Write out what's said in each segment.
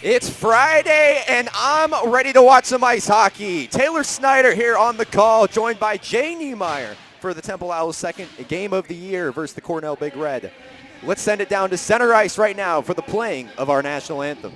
It's Friday, and I'm ready to watch some ice hockey. Taylor Snyder here on the call, joined by Jay Niemeyer for the Temple Owls' second game of the year versus the Cornell Big Red. Let's send it down to center ice right now for the playing of our national anthem.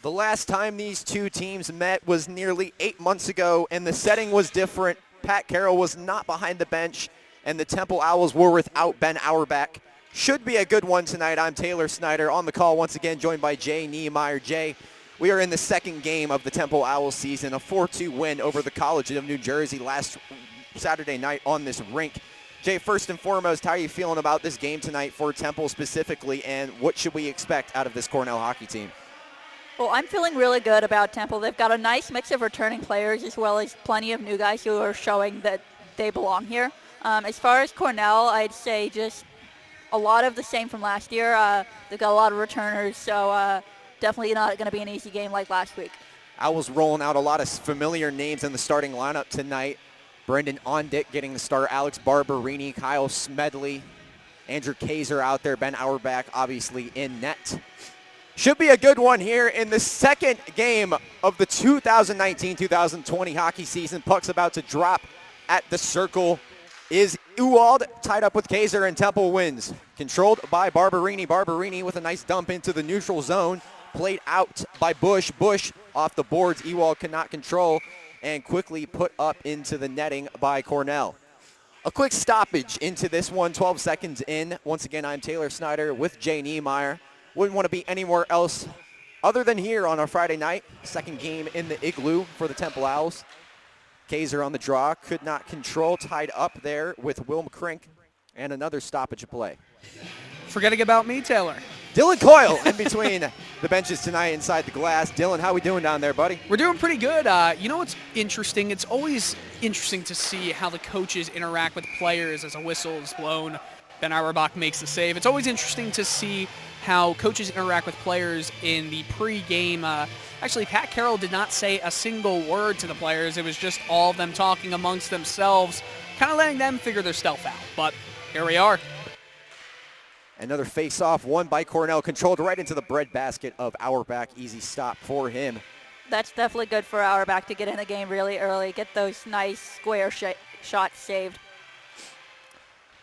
The last time these two teams met was nearly 8 months ago, and the setting was different. Pat Carroll was not behind the bench, and the Temple Owls were without Ben Auerbach. Should be a good one tonight. I'm Taylor Snyder on the call once again, joined by Jay Niemeyer. Jay, we are in the second game of the Temple Owls season, a 4-2 win over the College of New Jersey last Saturday night on this rink. Jay, first and foremost, how are you feeling about this game tonight for Temple specifically, and what should we expect out of this Cornell hockey team? Well, I'm feeling really good about Temple. They've got a nice mix of returning players as well as plenty of new guys who are showing that they belong here. As far as Cornell, I'd say just a lot of the same from last year. They've got a lot of returners, so definitely not going to be an easy game like last week. Owls rolling out a lot of familiar names in the starting lineup tonight. Brendan Ondick getting the start, Alex Barberini, Kyle Smedley, Andrew Kaiser out there, Ben Auerbach obviously in net. Should be a good one here in the second game of the 2019-2020 hockey season. Puck's about to drop at the circle. Is Ewald tied up with Kaiser, and Temple wins. Controlled by Barberini. Barberini with a nice dump into the neutral zone. Played out by Bush. Bush off the boards. Ewald cannot control and quickly put up into the netting by Cornell. A quick stoppage into this one, 12 seconds in. Once again, I'm Taylor Snyder with Jay Niemeyer. Wouldn't want to be anywhere else other than here on our Friday night, second game in the Igloo for the Temple Owls. Kaiser on the draw, could not control, tied up there with Will McCrink, and another stoppage of play. Forgetting about me, Taylor. Dylan Coyle in between the benches tonight inside the glass. Dylan, how we doing down there, buddy? We're doing pretty good. You know what's interesting? It's always interesting to see how the coaches interact with players as a whistle is blown. Ben Auerbach makes the save. It's always interesting to see how coaches interact with players in the pre-game. Actually, Pat Carroll did not say a single word to the players. It was just all of them talking amongst themselves, kind of letting them figure their stuff out. But here we are. Another face-off won by Cornell, controlled right into the breadbasket of Auerbach. Easy stop for him. That's definitely good for Auerbach to get in the game really early, get those nice square shots saved.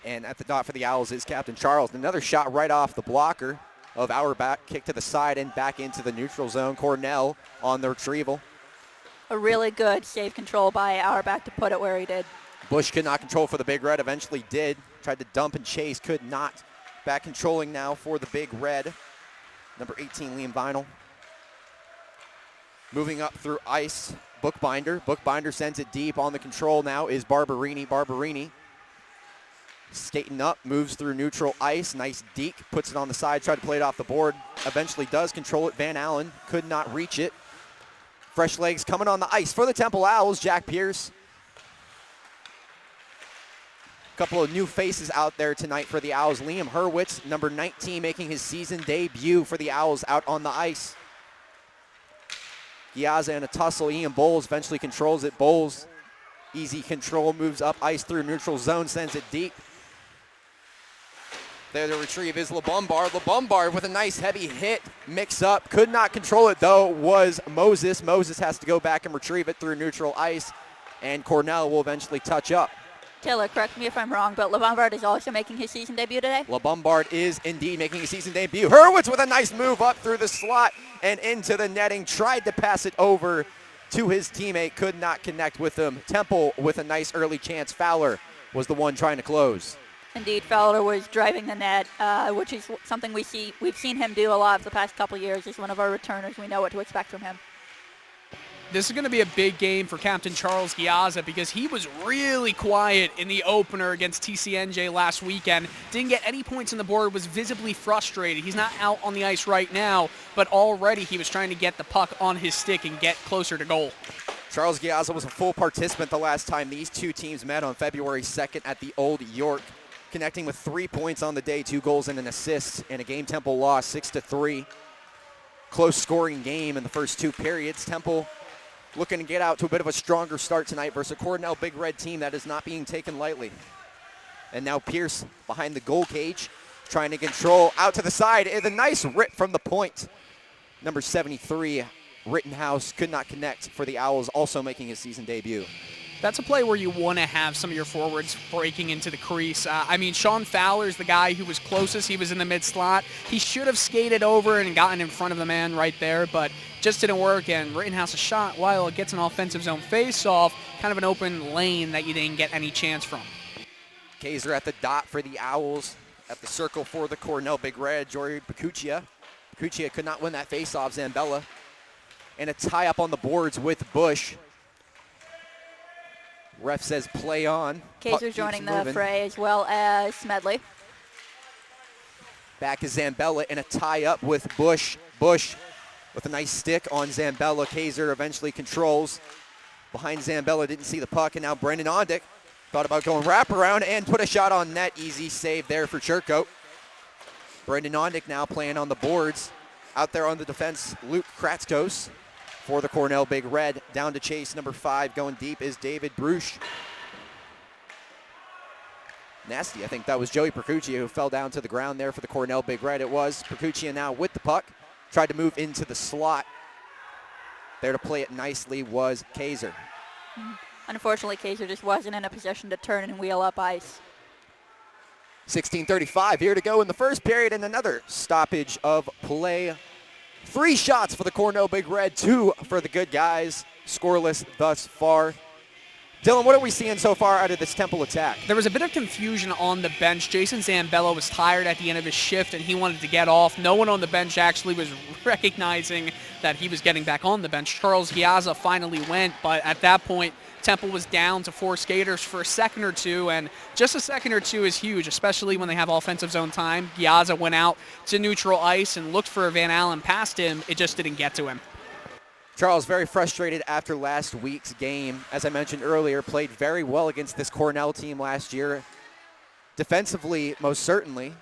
And at the dot for the Owls is Captain Charles. Another shot right off the blocker of Auerbach, kick to the side and back into the neutral zone. Cornell on the retrieval. A really good save control by Auerbach to put it where he did. Bush could not control for the Big Red, eventually did. Tried to dump and chase, could not. Back controlling now for the Big Red. Number 18, Liam Vinyl. Moving up through ice, Bookbinder. Bookbinder sends it deep. On the control now is Barberini. Barberini skating up, moves through neutral ice. Nice deke, puts it on the side, tried to play it off the board. Eventually does control it. Van Allen could not reach it. Fresh legs coming on the ice for the Temple Owls. Jack Pierce. Couple of new faces out there tonight for the Owls. Liam Hurwitz, number 19, making his season debut for the Owls out on the ice. Giazza in a tussle. Ian Bowles eventually controls it. Bowles, easy control, moves up ice through neutral zone, sends it deep. There the retrieve is LeBombard. LeBombard with a nice heavy hit. Mix up. Could not control it though was Moses. Moses has to go back and retrieve it through neutral ice. And Cornell will eventually touch up. Taylor, correct me if I'm wrong, but LeBombard is also making his season debut today? LeBombard is indeed making his season debut. Hurwitz with a nice move up through the slot and into the netting. Tried to pass it over to his teammate. Could not connect with him. Temple with a nice early chance. Fowler was the one trying to close. Indeed, Fowler was driving the net, which is something we've seen him do a lot of the past couple years. He's one of our returners. We know what to expect from him. This is going to be a big game for Captain Charles Giazza because he was really quiet in the opener against TCNJ last weekend. Didn't get any points on the board, was visibly frustrated. He's not out on the ice right now, but already he was trying to get the puck on his stick and get closer to goal. Charles Giazza was a full participant the last time these two teams met on February 2nd at the Old York, connecting with 3 points on the day, 2 goals and an assist, and a game Temple lost 6-3. Close scoring game in the first 2 periods. Temple looking to get out to a bit of a stronger start tonight versus a Cornell Big Red team that is not being taken lightly. And now Pierce behind the goal cage, trying to control out to the side. And a nice rip from the point. Number 73, Rittenhouse, could not connect for the Owls, also making his season debut. That's a play where you want to have some of your forwards breaking into the crease. I mean, Sean Fowler's the guy who was closest. He was in the mid-slot. He should have skated over and gotten in front of the man right there, but just didn't work, and Rittenhouse a shot while it gets an offensive zone face-off, kind of an open lane that you didn't get any chance from. Kaiser at the dot for the Owls. At the circle for the Cornell Big Red, Jory Bakuchia. Bakuchia could not win that face-off. Zambella. And a tie-up on the boards with Bush. Ref says play on. Kaiser joining the fray as well as Smedley. Back is Zambella in a tie-up with Bush. Bush with a nice stick on Zambella. Kaiser eventually controls. Behind Zambella, didn't see the puck, and now Brendan Ondick thought about going wraparound and put a shot on net. Easy save there for Churko. Brendan Ondick now playing on the boards. Out there on the defense, Luke Kratzkos. For the Cornell Big Red, down to chase number 5, going deep is David Bruch. Nasty, I think that was Joey Percuccia who fell down to the ground there for the Cornell Big Red. It was Percuccia now with the puck, tried to move into the slot. There to play it nicely was Kaiser. Unfortunately, Kaiser just wasn't in a position to turn and wheel up ice. 16:35 here to go in the first period, and another stoppage of play. 3 shots for the Cornell Big Red, 2 for the good guys. Scoreless thus far. Dylan, what are we seeing so far out of this Temple attack? There was a bit of confusion on the bench. Jason Zambella was tired at the end of his shift, and he wanted to get off. No one on the bench actually was recognizing that he was getting back on the bench. Charles Giazza finally went, but at that point, Temple was down to 4 skaters for a second or two, and just a second or two is huge, especially when they have offensive zone time. Giazza went out to neutral ice and looked for Van Allen past him. It just didn't get to him. Charles very frustrated after last week's game. As I mentioned earlier, played very well against this Cornell team last year. Defensively, most certainly,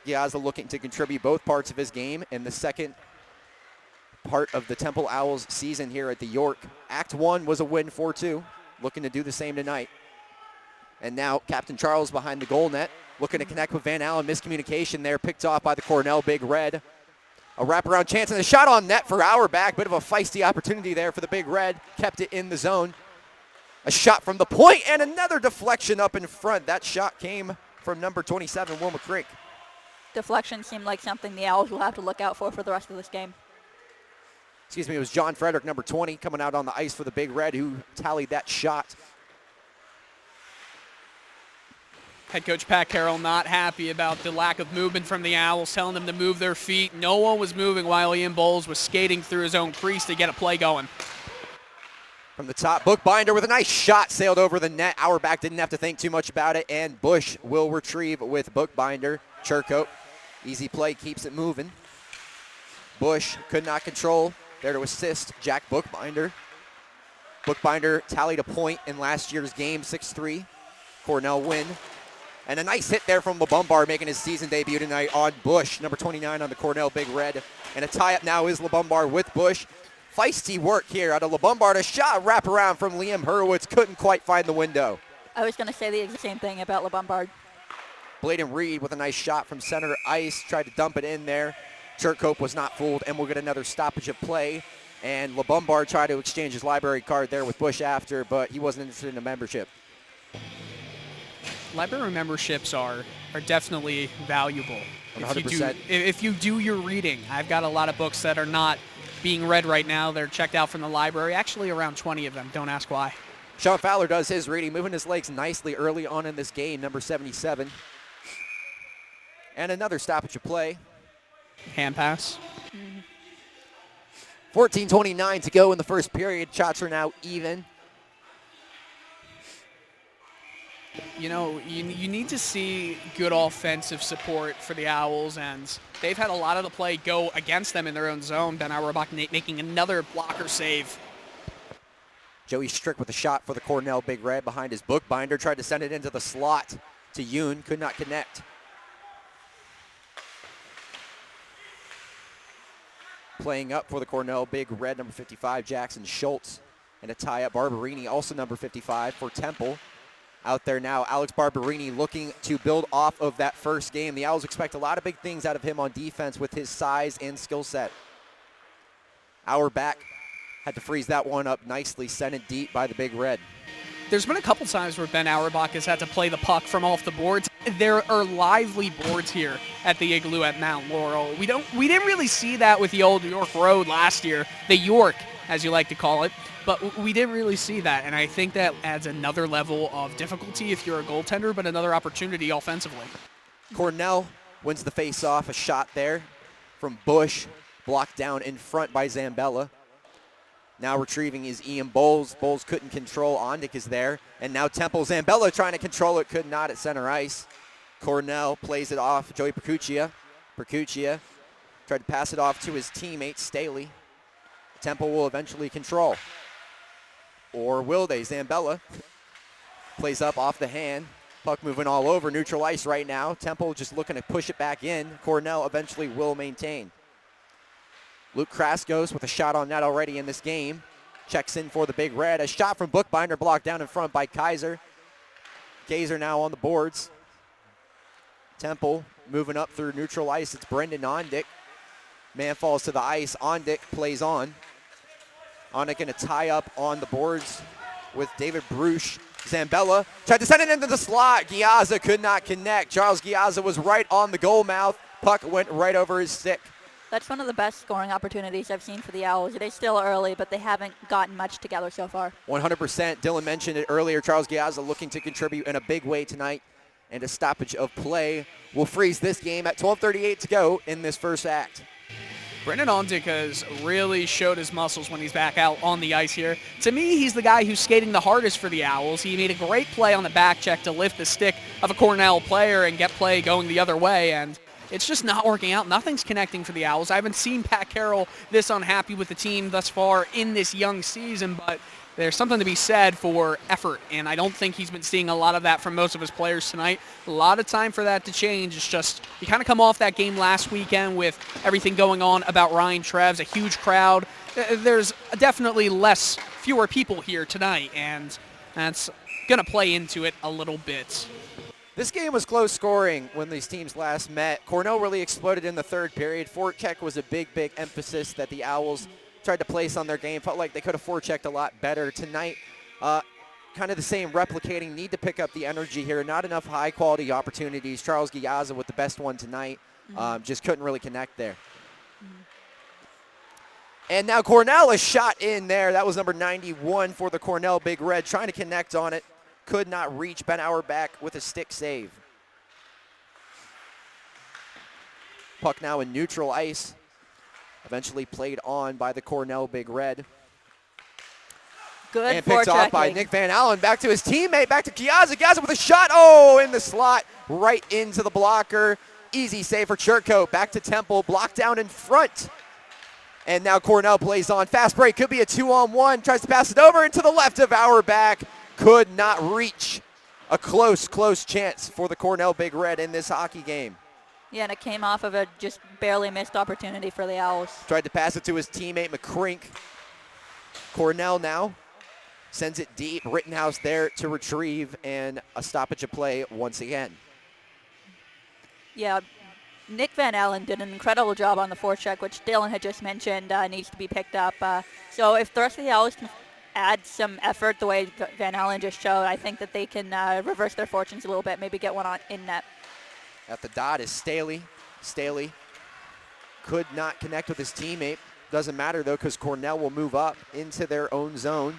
Giazza looking to contribute both parts of his game in the second part of the Temple Owls season here at the York. Act 1 was a win 4-2, looking to do the same tonight. And now Captain Charles behind the goal net, looking to connect with Van Allen. Miscommunication there, picked off by the Cornell Big Red. A wraparound chance and a shot on net for Auerbach. Bit of a feisty opportunity there for the Big Red. Kept it in the zone. A shot from the point and another deflection up in front. That shot came from number 27, Will McCrink. Deflection seemed like something the Owls will have to look out for the rest of this game. Excuse me, it was John Frederick, number 20, coming out on the ice for the Big Red, who tallied that shot. Head coach Pat Carroll not happy about the lack of movement from the Owls, telling them to move their feet. No one was moving while Ian Bowles was skating through his own crease to get a play going. From the top, Bookbinder with a nice shot, sailed over the net. Auerbach didn't have to think too much about it, and Bush will retrieve with Bookbinder. Churkope, easy play, keeps it moving. Bush could not control. There to assist Jack Bookbinder. Bookbinder tallied a point in last year's game, 6-3. Cornell win. And a nice hit there from LeBombard, making his season debut tonight on Bush, number 29 on the Cornell Big Red. And a tie-up now is LeBombard with Bush. Feisty work here out of LeBombard. A shot wraparound from Liam Hurwitz. Couldn't quite find the window. I was going to say the exact same thing about LeBombard. Bladen Reed with a nice shot from center ice. Tried to dump it in there. Churkope was not fooled, and we'll get another stoppage of play. And LeBombard tried to exchange his library card there with Bush after, but he wasn't interested in a membership. Library memberships are definitely valuable. 100%. If you do your reading. I've got a lot of books that are not being read right now. They're checked out from the library. Actually, around 20 of them. Don't ask why. Sean Fowler does his reading, moving his legs nicely early on in this game, number 77. And another stoppage of play. Hand pass. 14:29 to go in the first period. Shots are now even. You know, you need to see good offensive support for the Owls, and they've had a lot of the play go against them in their own zone. Ben Auerbach making another blocker save. Joey Strick with a shot for the Cornell Big Red behind his Bookbinder. Tried to send it into the slot to Yoon. Could not connect. Playing up for the Cornell Big Red, number 55, Jackson Schultz. And a tie-up, Barberini, also number 55 for Temple. Out there now, Alex Barberini looking to build off of that first game. The Owls expect a lot of big things out of him on defense with his size and skill set. Auerbach had to freeze that one up nicely, sent it deep by the Big Red. There's been a couple times where Ben Auerbach has had to play the puck from off the boards. There are lively boards here at the Igloo at Mount Laurel. We didn't really see that with the old York Road last year, the York, as you like to call it. But we didn't really see that, and I think that adds another level of difficulty if you're a goaltender, but another opportunity offensively. Cornell wins the face-off. A shot there from Bush, blocked down in front by Zambella. Now retrieving is Ian Bowles. Bowles couldn't control. Ondick is there. And now Temple. Zambella trying to control it, could not at center ice. Cornell plays it off. Joey Percuccia. Percuccia tried to pass it off to his teammate, Staley. Temple will eventually control. Or will they? Zambella plays up off the hand. Puck moving all over neutral ice right now. Temple just looking to push it back in. Cornell eventually will maintain. Luke Kraskos with a shot on net already in this game. Checks in for the Big Red. A shot from Bookbinder blocked down in front by Kaiser. Kaiser now on the boards. Temple moving up through neutral ice. It's Brendan Ondick. Man falls to the ice. Ondick plays on. Ondick going to tie up on the boards with David Bruch. Zambella tried to send it into the slot. Giazza could not connect. Charles Giazza was right on the goal mouth. Puck went right over his stick. That's one of the best scoring opportunities I've seen for the Owls. It is still early, but they haven't gotten much together so far. 100%. Dylan mentioned it earlier. Charles Giazza looking to contribute in a big way tonight. And a stoppage of play will freeze this game at 12:38 to go in this first act. Brendan Ondick has really showed his muscles when he's back out on the ice here. To me, he's the guy who's skating the hardest for the Owls. He made a great play on the back check to lift the stick of a Cornell player and get play going the other way, and it's just not working out. Nothing's connecting for the Owls. I haven't seen Pat Carroll this unhappy with the team thus far in this young season, but there's something to be said for effort, and I don't think he's been seeing a lot of that from most of his players tonight. A lot of time for that to change. It's just you kind of come off that game last weekend with everything going on about Ryan Treves, a huge crowd. There's definitely fewer people here tonight, and that's going to play into it a little bit. This game was close scoring when these teams last met. Cornell really exploded in the third period. Forecheck was a big emphasis that the Owls tried to place on their game. Felt like they could have forechecked a lot better. Tonight, kind of the same, replicating, need to pick up the energy here. Not enough high-quality opportunities. Charles Giazza with the best one tonight. Just couldn't really connect there. And now Cornell is shot in there. That was number 91 for the Cornell Big Red, trying to connect on it. Could not reach. Ben Auerbach with a stick save. Puck now in neutral ice. Eventually played on by the Cornell Big Red. Good and picked off by forechecking. Nick Van Allen. Back to his teammate, back to Giazza. Giazza with a shot. Oh, in the slot, right into the blocker. Easy save for Churko. Back to Temple, blocked down in front. And now Cornell plays on. Fast break, could be a 2-on-1. Tries to pass it over into the left of Auerbach. Could not reach. A close chance for the Cornell Big Red in this hockey game. Yeah, and it came off of a just barely missed opportunity for the Owls. Tried to pass it to his teammate McCrink. Cornell now sends it deep. Rittenhouse there to retrieve, and a stoppage of play once again. Yeah, Nick Van Allen did an incredible job on the forecheck, which Dylan had just mentioned needs to be picked up. So if the rest of the Owls can add some effort the way Van Allen just showed, I think that they can reverse their fortunes a little bit, maybe get one on in net. At the dot is Staley. Staley could not connect with his teammate. Doesn't matter, though, because Cornell will move up into their own zone.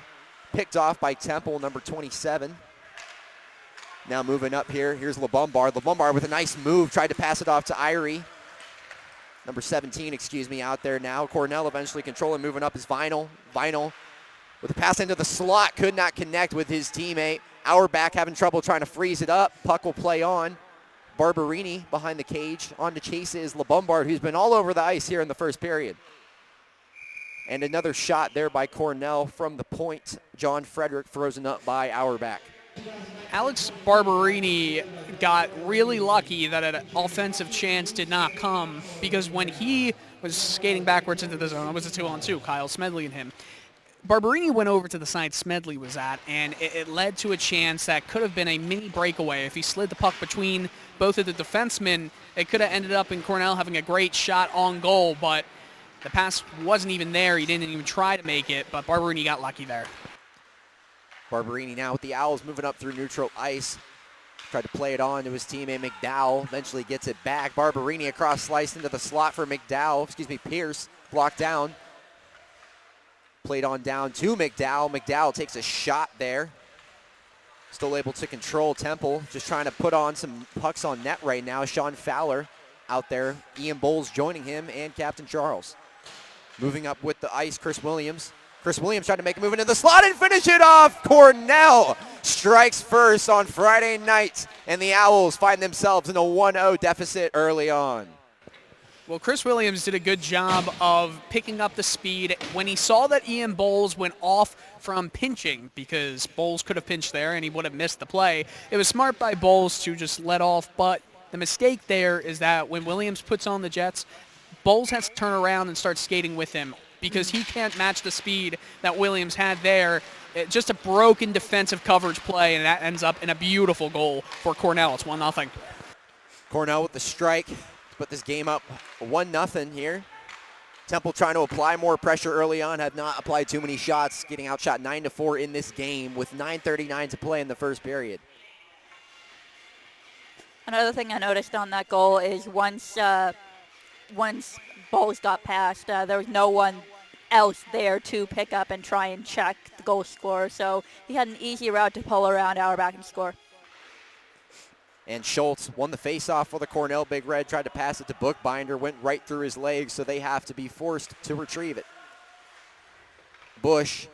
Picked off by Temple, number 27. Now moving up here, here's LeBombard. LeBombard with a nice move, tried to pass it off to Irie. Number 17, out there now. Cornell eventually controlling, moving up is Vinyl. Vinyl with a pass into the slot, could not connect with his teammate. Auerbach having trouble trying to freeze it up. Puck will play on. Barberini behind the cage. On to chase is LeBombard, who's been all over the ice here in the first period. And another shot there by Cornell from the point. John Frederick frozen up by Auerbach. Alex Barberini got really lucky that an offensive chance did not come, because when he was skating backwards into the zone, it was a 2-on-2, Kyle Smedley and him. Barberini went over to the side Smedley was at, and it led to a chance that could have been a mini breakaway. If he slid the puck between both of the defensemen, it could have ended up in Cornell having a great shot on goal, but the pass wasn't even there. He didn't even try to make it, but Barberini got lucky there. Barberini now with the Owls moving up through neutral ice. Tried to play it on to his teammate McDowell. Eventually gets it back. Barberini across sliced into the slot for Pierce. Blocked down. Played on down to McDowell. McDowell takes a shot there. Still able to control Temple. Just trying to put on some pucks on net right now. Sean Fowler out there. Ian Bowles joining him, and Captain Charles. Moving up with the ice, Chris Williams. Chris Williams trying to make a move into the slot and finish it off. Cornell strikes first on Friday night, and the Owls find themselves in a 1-0 deficit early on. Well, Chris Williams did a good job of picking up the speed when he saw that Ian Bowles went off from pinching, because Bowles could have pinched there and he would have missed the play. It was smart by Bowles to just let off, but the mistake there is that when Williams puts on the Jets, Bowles has to turn around and start skating with him, because he can't match the speed that Williams had there. Just a broken defensive coverage play, and that ends up in a beautiful goal for Cornell. It's 1-0. Cornell with the strike. Put this game up 1-0 here. Temple trying to apply more pressure early on, have not applied too many shots, getting outshot 9-4 in this game with 9:39 to play in the first period. Another thing I noticed on that goal is once balls got passed. There was no one else there to pick up and try and check the goal scorer, so he had an easy route to pull around Auerbach and score. And Schultz won the faceoff for the Cornell Big Red, tried to pass it to Bookbinder, went right through his legs, so they have to be forced to retrieve it. Bush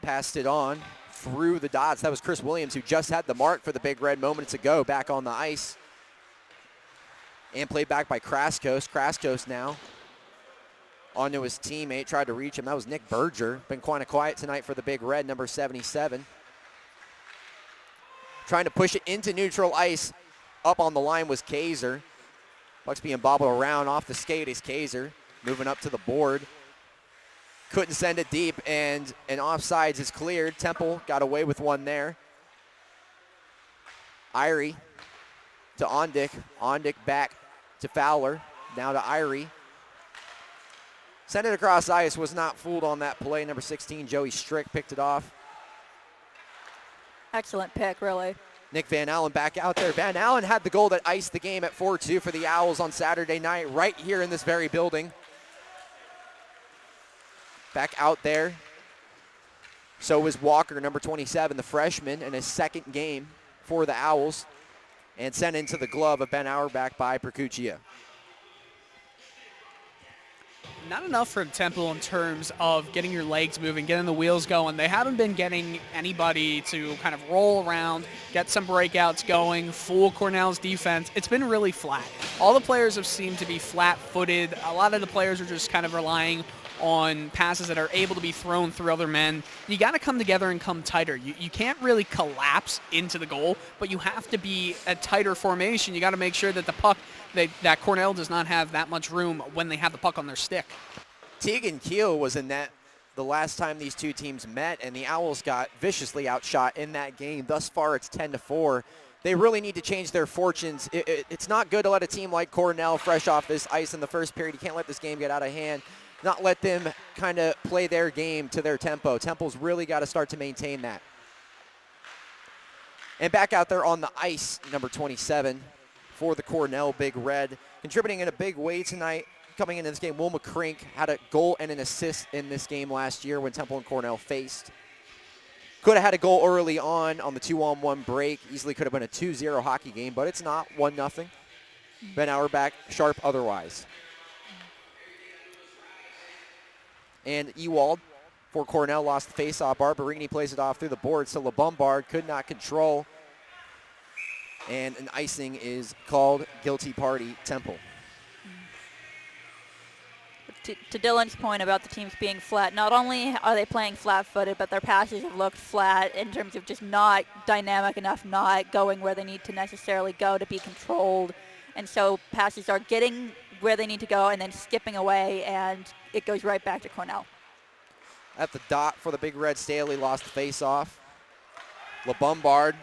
passed it on through the dots. That was Chris Williams, who just had the mark for the Big Red moments ago, back on the ice. And played back by Kraskos. Kraskos now onto his teammate, tried to reach him. That was Nick Berger. Been kind of quiet tonight for the Big Red, number 77. Trying to push it into neutral ice. Up on the line was Kaiser. Puck's being bobbled around off the skate is Kaiser. Moving up to the board. Couldn't send it deep, and an offsides is cleared. Temple got away with one there. Irie to Ondick. Ondick back to Fowler. Now to Irie. Sent it across ice, was not fooled on that play. Number 16, Joey Strick, picked it off. Excellent pick, really. Nick Van Allen back out there. Van Allen had the goal that iced the game at 4-2 for the Owls on Saturday night, right here in this very building. Back out there. So was Walker, number 27, the freshman, in his second game for the Owls, and sent into the glove of Ben Auerbach by Percuccia. Not enough for Temple in terms of getting your legs moving, getting the wheels going. They haven't been getting anybody to kind of roll around, get some breakouts going, fool Cornell's defense. It's been really flat. All the players have seemed to be flat-footed. A lot of the players are just kind of relying on passes that are able to be thrown through other men. You got to come together and come tighter. You can't really collapse into the goal, but you have to be a tighter formation. You got to make sure that the puck, that Cornell does not have that much room when they have the puck on their stick. Tegan Keel was in net the last time these two teams met, and the Owls got viciously outshot in that game. Thus far, it's 10-4. They really need to change their fortunes. It's not good to let a team like Cornell fresh off this ice in the first period. You can't let this game get out of hand. Not let them kind of play their game to their tempo. Temple's really got to start to maintain that. And back out there on the ice, number 27 for the Cornell Big Red. Contributing in a big way tonight, coming into this game, Will McCrink had a goal and an assist in this game last year when Temple and Cornell faced. Could have had a goal early on the 2-on-1 break. Easily could have been a 2-0 hockey game, but it's not, 1-0. Ben Auerbach, sharp otherwise. And Ewald for Cornell lost the faceoff. Barberini plays it off through the board, so LeBombard could not control. And an icing is called. Guilty party, Temple. To Dylan's point about the teams being flat, not only are they playing flat-footed, but their passes have looked flat in terms of just not dynamic enough, not going where they need to necessarily go to be controlled. And so passes are getting where they need to go and then skipping away, and it goes right back to Cornell. At the dot for the Big Red, Staley lost the face-off. LeBombard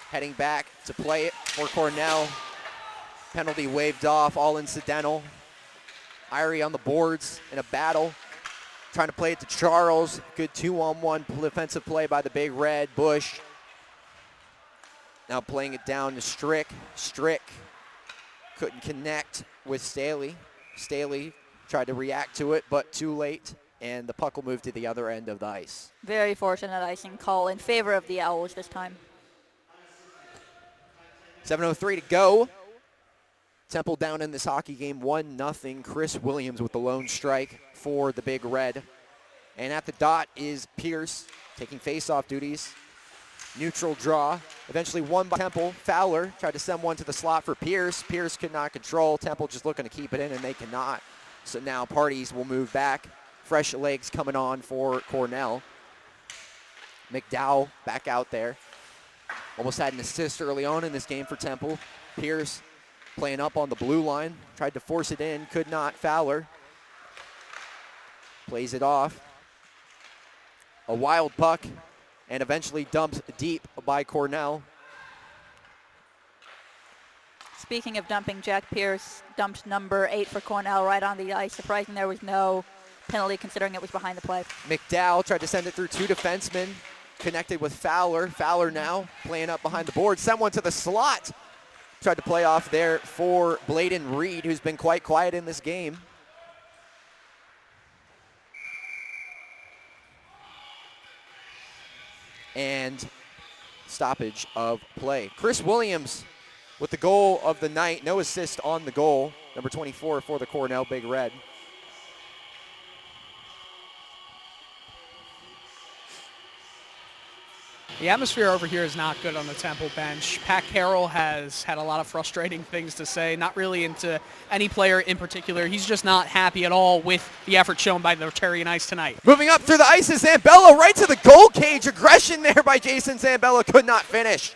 heading back to play it for Cornell. Penalty waved off, all incidental. Irie on the boards in a battle, trying to play it to Charles. Good 2-on-1 defensive play by the Big Red. Bush now playing it down to Strick. Strick couldn't connect with Staley. Staley tried to react to it, but too late, and the puck will move to the other end of the ice. Very fortunate icing call in favor of the Owls this time. 7:03 to go. Temple down in this hockey game, 1-0. Chris Williams with the lone strike for the Big Red. And at the dot is Pierce taking face-off duties. Neutral draw, eventually won by Temple. Fowler tried to send one to the slot for Pierce. Pierce could not control. Temple just looking to keep it in, and they cannot. So now parties will move back. Fresh legs coming on for Cornell. McDowell back out there. Almost had an assist early on in this game for Temple. Pierce playing up on the blue line. Tried to force it in, could not. Fowler plays it off. A wild puck, and eventually dumped deep by Cornell. Speaking of dumping, Jack Pierce dumped number 8 for Cornell right on the ice. Surprising there was no penalty considering it was behind the play. McDowell tried to send it through two defensemen. Connected with Fowler. Fowler now playing up behind the board. Sent one to the slot. Tried to play off there for Bladen Reed, who's been quite quiet in this game. And stoppage of play. Chris Williams with the goal of the night. No assist on the goal. Number 24 for the Cornell Big Red. The atmosphere over here is not good on the Temple bench. Pat Carroll has had a lot of frustrating things to say, not really into any player in particular. He's just not happy at all with the effort shown by the Rotarian Ice tonight. Moving up through the ice is Zambella, right to the goal cage. Aggression there by Jason Zambella, could not finish.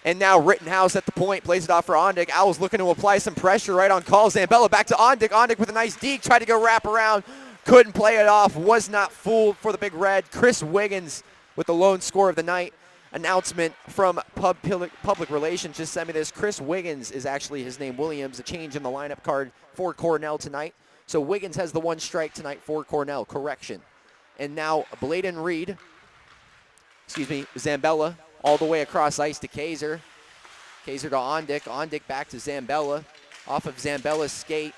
And now Rittenhouse at the point, plays it off for Ondick. Owls looking to apply some pressure right on call. Zambella back to Ondick. Ondick with a nice deke, tried to go wrap around. Couldn't play it off, was not fooled for the Big Red. Chris Wiggins with the lone score of the night. Announcement from Public Relations just sent me this. Chris Wiggins is actually his name, Williams, a change in the lineup card for Cornell tonight. So Wiggins has the one strike tonight for Cornell, correction. And now Bladen Reed, Zambella, all the way across ice to Kaiser. Kaiser to Ondick. Ondick back to Zambella. Off of Zambella's skate.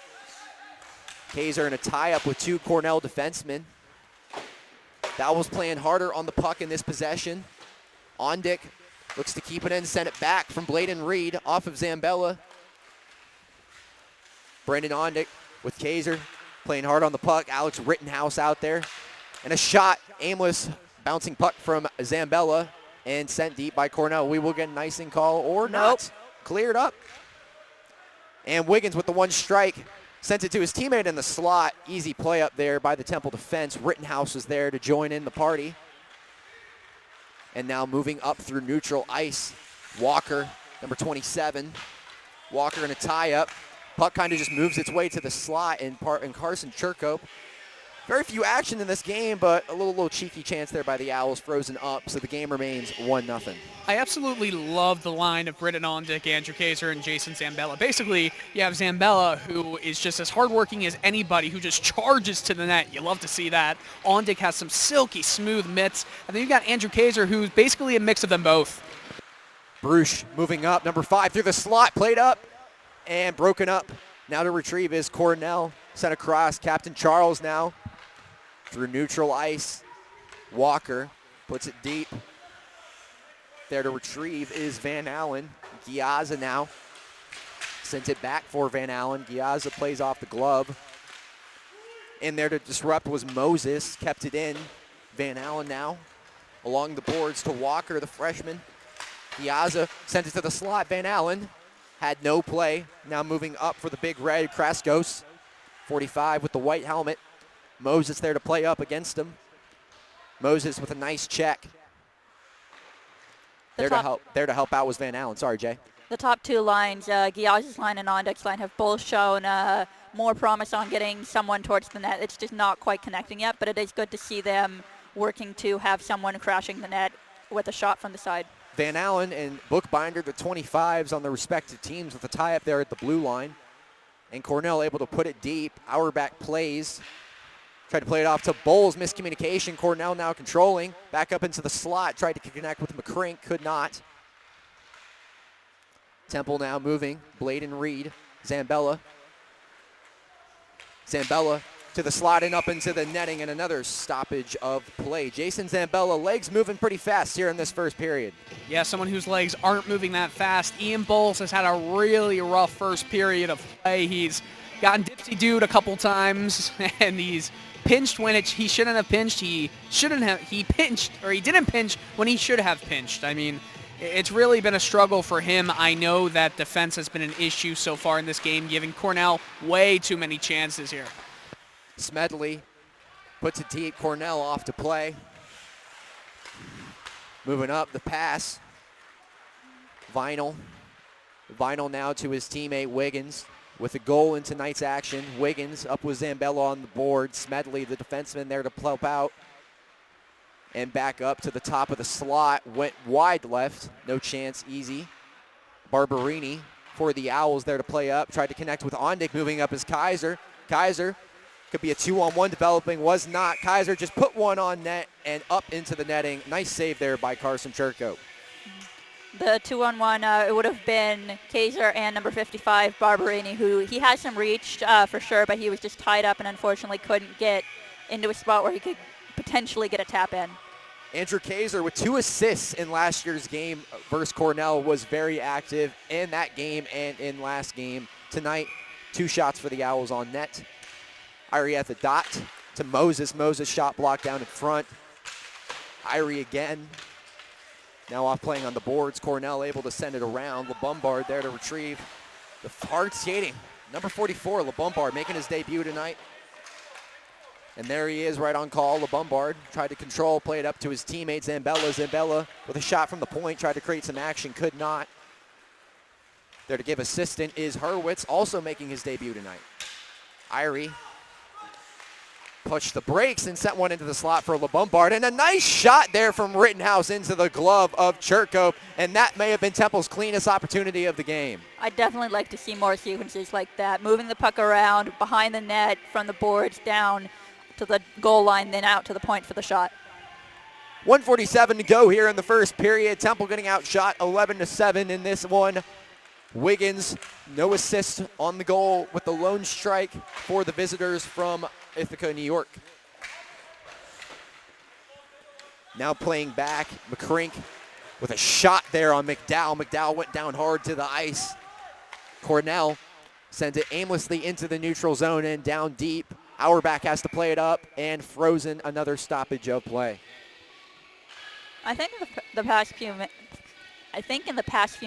Kaiser in a tie-up with two Cornell defensemen. Dowell's playing harder on the puck in this possession. Ondick looks to keep it in, send it back from Bladen Reed off of Zambella. Brendan Ondick with Kaiser playing hard on the puck. Alex Rittenhouse out there. And a shot, aimless, bouncing puck from Zambella and sent deep by Cornell. We will get an icing call or not. Cleared up. And Wiggins with the one strike. Sent it to his teammate in the slot. Easy play up there by the Temple defense. Rittenhouse was there to join in the party. And now moving up through neutral ice. Walker, number 27. Walker in a tie-up. Puck kind of just moves its way to the slot and Carson Churkope. Very few action in this game, but a little cheeky chance there by the Owls, frozen up, so the game remains 1-0. I absolutely love the line of Britton Ondick, Andrew Kaiser, and Jason Zambella. Basically, you have Zambella, who is just as hardworking as anybody, who just charges to the net. You love to see that. Ondick has some silky smooth mitts. And then you've got Andrew Kaiser, who's basically a mix of them both. Bruce moving up, number 5 through the slot, played up and broken up. Now to retrieve is Cornell. Sent across, Captain Charles now. Through neutral ice, Walker puts it deep. There to retrieve is Van Allen. Giazza now sends it back for Van Allen. Giazza plays off the glove. In there to disrupt was Moses, kept it in. Van Allen now along the boards to Walker, the freshman. Giazza sent it to the slot. Van Allen had no play. Now moving up for the Big Red, Kraskos, 45 with the white helmet. Moses there to play up against him. Moses with a nice check. There to help out was Van Allen. Sorry, Jay. The top two lines, Giazza's line and Ondick's line, have both shown more promise on getting someone towards the net. It's just not quite connecting yet, but it is good to see them working to have someone crashing the net with a shot from the side. Van Allen and Bookbinder, the 25s on their respective teams with a tie-up there at the blue line. And Cornell able to put it deep. Auerbach plays. Tried to play it off to Bowles, miscommunication. Cornell now controlling. Back up into the slot. Tried to connect with McCrink, could not. Temple now moving. Bladen Reed, Zambella. Zambella to the slot and up into the netting, and another stoppage of play. Jason Zambella, legs moving pretty fast here in this first period. Yeah, someone whose legs aren't moving that fast. Ian Bowles has had a really rough first period of play. He's gotten dipsy-dooed a couple times, and he's pinched when he shouldn't have pinched. He pinched, or he didn't pinch when he should have pinched. I mean, it's really been a struggle for him. I know that defense has been an issue so far in this game, giving Cornell way too many chances here. Smedley puts it deep. Cornell off to play. Moving up the pass. Vinyl now to his teammate Wiggins. With a goal in tonight's action, Wiggins up with Zambella on the board. Smedley, the defenseman, there to help out. And back up to the top of the slot. Went wide left. No chance. Easy. Barberini for the Owls there to play up. Tried to connect with Ondick. Moving up is Kaiser. Kaiser could be a 2-on-1 developing. Was not. Kaiser just put one on net and up into the netting. Nice save there by Carson Churko. The 2-on-1, it would have been Kaiser and number 55, Barberini, who he has some reach for sure, but he was just tied up and unfortunately couldn't get into a spot where he could potentially get a tap in. Andrew Kaiser with 2 assists in last year's game versus Cornell was very active in that game and in last game. Tonight, 2 shots for the Owls on net. Irie at the dot to Moses. Moses shot blocked down in front. Irie again. Now off playing on the boards. Cornell able to send it around. LeBombard there to retrieve. The hard skating. Number 44, LeBombard, making his debut tonight. And there he is right on call. LeBombard tried to control, play it up to his teammate Zambella. Zambella with a shot from the point, tried to create some action, could not. There to give assistant is Hurwitz, also making his debut tonight. Irie pushed the brakes and sent one into the slot for LeBombard. And a nice shot there from Rittenhouse into the glove of Cherkov. And that may have been Temple's cleanest opportunity of the game. I'd definitely like to see more sequences like that. Moving the puck around behind the net from the boards down to the goal line, then out to the point for the shot. 1:47 to go here in the first period. Temple getting outshot 11-7 in this one. Wiggins, no assist on the goal with the lone strike for the visitors from Ithaca, New York. Now playing back, McCrink with a shot there on McDowell. McDowell went down hard to the ice. Cornell sends it aimlessly into the neutral zone and down deep. Auerbach has to play it up, and Frozen, another stoppage of play. I think in the past few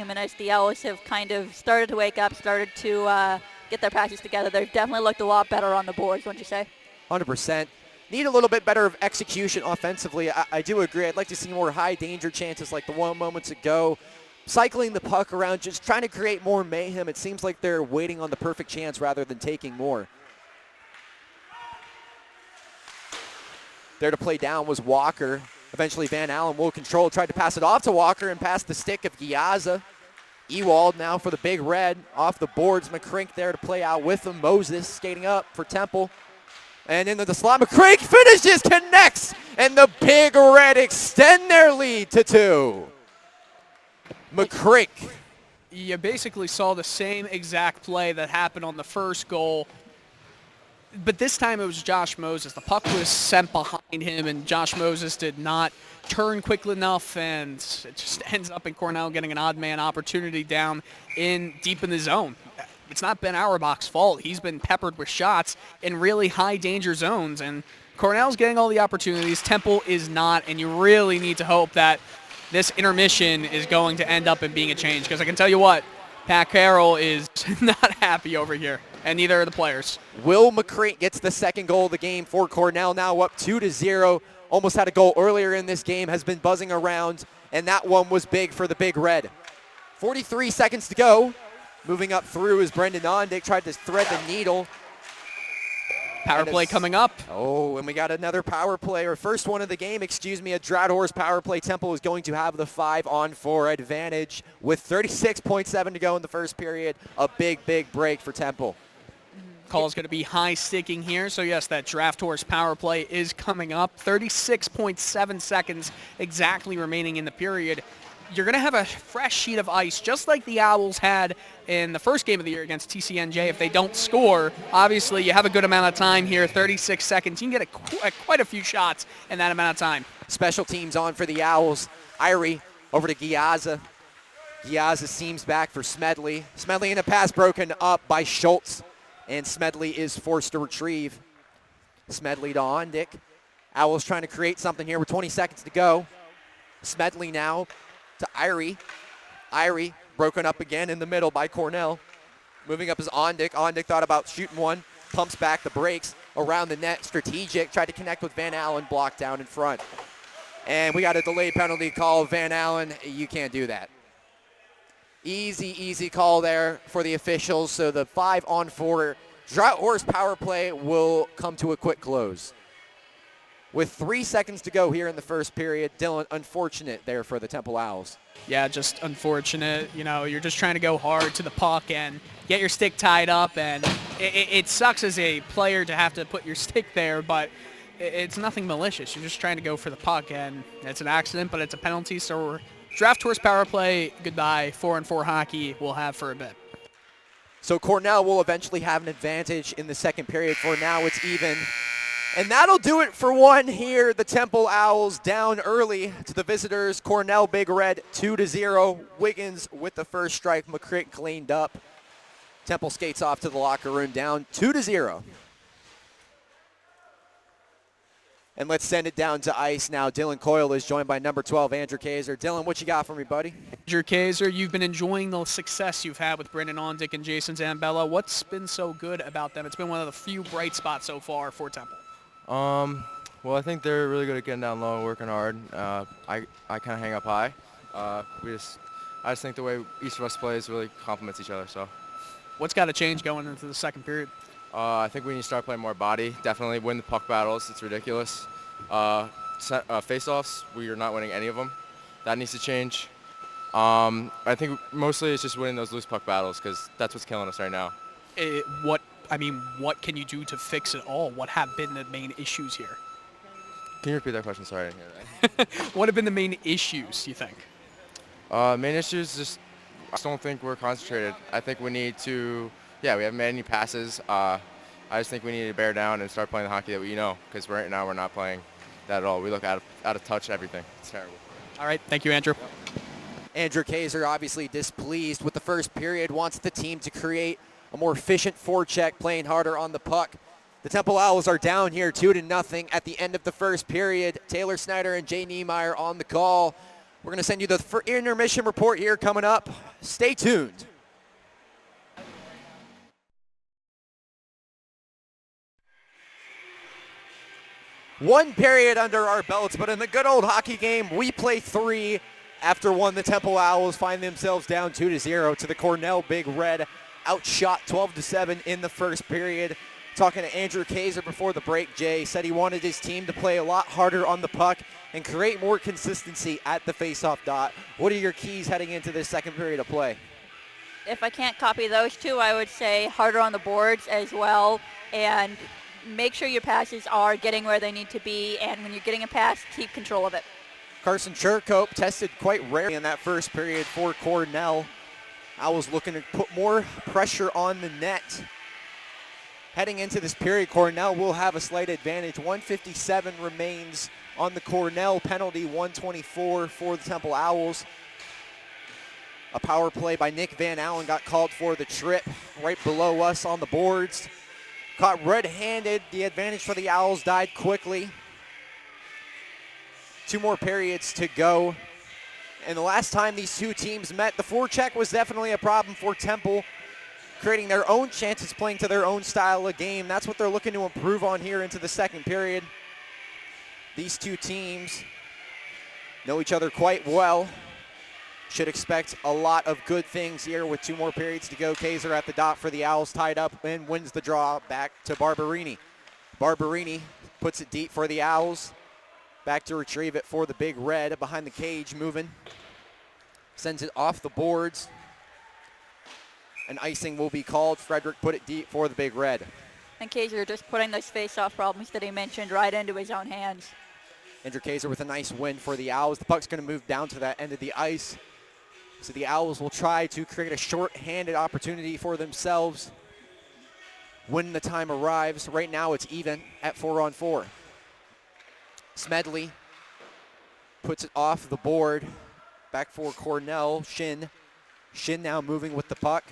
minutes, the Owls have kind of started to wake up, started to get their passes together. They've definitely looked a lot better on the boards, wouldn't you say? 100%. Need a little bit better of execution offensively. I do agree. I'd like to see more high danger chances like the one moments ago. Cycling the puck around, just trying to create more mayhem. It seems like they're waiting on the perfect chance rather than taking more. There to play down was Walker. Eventually Van Allen will control, tried to pass it off to Walker and pass the stick of Giazza. Ewald now for the Big Red off the boards. McCrink there to play out with him. Moses skating up for Temple. And into the slot, McCrink finishes, connects, and the Big Red extend their lead to 2. McCrink. You basically saw the same exact play that happened on the first goal, but this time it was Josh Moses. The puck was sent behind him, and Josh Moses did not turn quickly enough, and it just ends up in Cornell getting an odd man opportunity down deep in the zone. It's not Ben Auerbach's fault. He's been peppered with shots in really high danger zones, and Cornell's getting all the opportunities. Temple is not, and you really need to hope that this intermission is going to end up in being a change, because I can tell you what, Pat Carroll is not happy over here, and neither are the players. Will McCrink gets the second goal of the game for Cornell, now up 2-0. Almost had a goal earlier in this game, has been buzzing around, and that one was big for the Big Red. 43 seconds to go. Moving up through is Brendan Ondick, tried to thread the needle. Power play coming up. Oh, and we got another power play, or first one of the game, a Drought Horse power play. Temple is going to have the 5-on-4 advantage with 36.7 to go in the first period. A big, big break for Temple. Call is going to be high sticking here, so yes, that Draft Horse power play is coming up. 36.7 seconds exactly remaining in the period. You're going to have a fresh sheet of ice, just like the Owls had in the first game of the year against TCNJ. If they don't score, obviously you have a good amount of time here, 36 seconds. You can get quite a few shots in that amount of time. Special teams on for the Owls. Irie over to Giazza. Giazza seams back for Smedley. Smedley in a pass broken up by Schultz, and Smedley is forced to retrieve. Smedley to Ondick. Owls trying to create something here with 20 seconds to go. Smedley now to Irie. Irie broken up again in the middle by Cornell. Moving up is Ondick. Ondick thought about shooting one. Pumps back the brakes around the net. Strategic. Tried to connect with Van Allen. Blocked down in front. And we got a delayed penalty call. Van Allen, you can't do that. Easy call there for the officials. So the 5-on-4 Drought Horse power play will come to a quick close. With 3 seconds to go here in the first period, Dylan, unfortunate there for the Temple Owls. Yeah, just unfortunate. You know, you're just trying to go hard to the puck and get your stick tied up, and it sucks as a player to have to put your stick there, but it's nothing malicious. You're just trying to go for the puck, and it's an accident, but it's a penalty, so Draft Horse Power Play, goodbye. 4-on-4 hockey we'll have for a bit. So Cornell will eventually have an advantage in the second period. For now, it's even. And that'll do it for one here. The Temple Owls down early to the visitors. Cornell Big Red 2-0. Wiggins with the first strike. McCrick cleaned up. Temple skates off to the locker room down 2-0. And let's send it down to ice now. Dylan Coyle is joined by number 12, Andrew Kaiser. Dylan, what you got for me, buddy? Andrew Kaiser, you've been enjoying the success you've had with Brendan Ondick and Jason Zambella. What's been so good about them? It's been one of the few bright spots so far for Temple. Well, I think they're really good at getting down low and working hard. I kind of hang up high. I just think the way each of us plays really complements each other. So, what's got to change going into the second period? I think we need to start playing more body. Definitely win the puck battles. It's ridiculous. Face-offs, we are not winning any of them. That needs to change. I think mostly it's just winning those loose puck battles because that's what's killing us right now. What can you do to fix it all? What have been the main issues here? Can you repeat that question? Sorry, I didn't hear that. What have been the main issues, you think? Main issues, I just don't think we're concentrated. I think we need to, we haven't made any passes. I just think we need to bear down and start playing the hockey that we know, because right now we're not playing that at all. We look out of touch and everything. It's terrible. All right, thank you, Andrew. Andrew Kaiser obviously displeased with the first period, wants the team to create a more efficient forecheck, playing harder on the puck. The Temple Owls are down here 2-0 at the end of the first period. Taylor Snyder and Jay Niemeyer on the call. We're going to send you the intermission report here coming up. Stay tuned. One period under our belts, but in the good old hockey game, we play three. After one, the Temple Owls find themselves down 2-0 to the Cornell Big Red. Outshot 12-7 in the first period. Talking to Andrew Kaiser before the break, Jay said he wanted his team to play a lot harder on the puck and create more consistency at the faceoff dot. What are your keys heading into this second period of play? If I can't copy those two, I would say harder on the boards as well, and make sure your passes are getting where they need to be, and when you're getting a pass, keep control of it. Carson Churkope tested quite rarely in that first period for Cornell. Owls looking to put more pressure on the net. Heading into this period, Cornell will have a slight advantage. 157 remains on the Cornell penalty, 124 for the Temple Owls. A power play by Nick Van Allen got called for the trip right below us on the boards. Caught red-handed. The advantage for the Owls died quickly. 2 more periods to go. And the last time these two teams met, the forecheck was definitely a problem for Temple, creating their own chances, playing to their own style of game. That's what they're looking to improve on here into the second period. These two teams know each other quite well. Should expect a lot of good things here with 2 more periods to go. Kaiser at the dot for the Owls, tied up and wins the draw back to Barberini. Barberini puts it deep for the Owls. Back to retrieve it for the Big Red behind the cage, moving. Sends it off the boards. An icing will be called. Frederick put it deep for the Big Red. And Kaiser just putting those face-off problems that he mentioned right into his own hands. Andrew Kaiser with a nice win for the Owls. The puck's going to move down to that end of the ice. So the Owls will try to create a short-handed opportunity for themselves when the time arrives. Right now it's even at 4-on-4. Smedley puts it off the board. Back for Cornell. Shin now moving with the puck.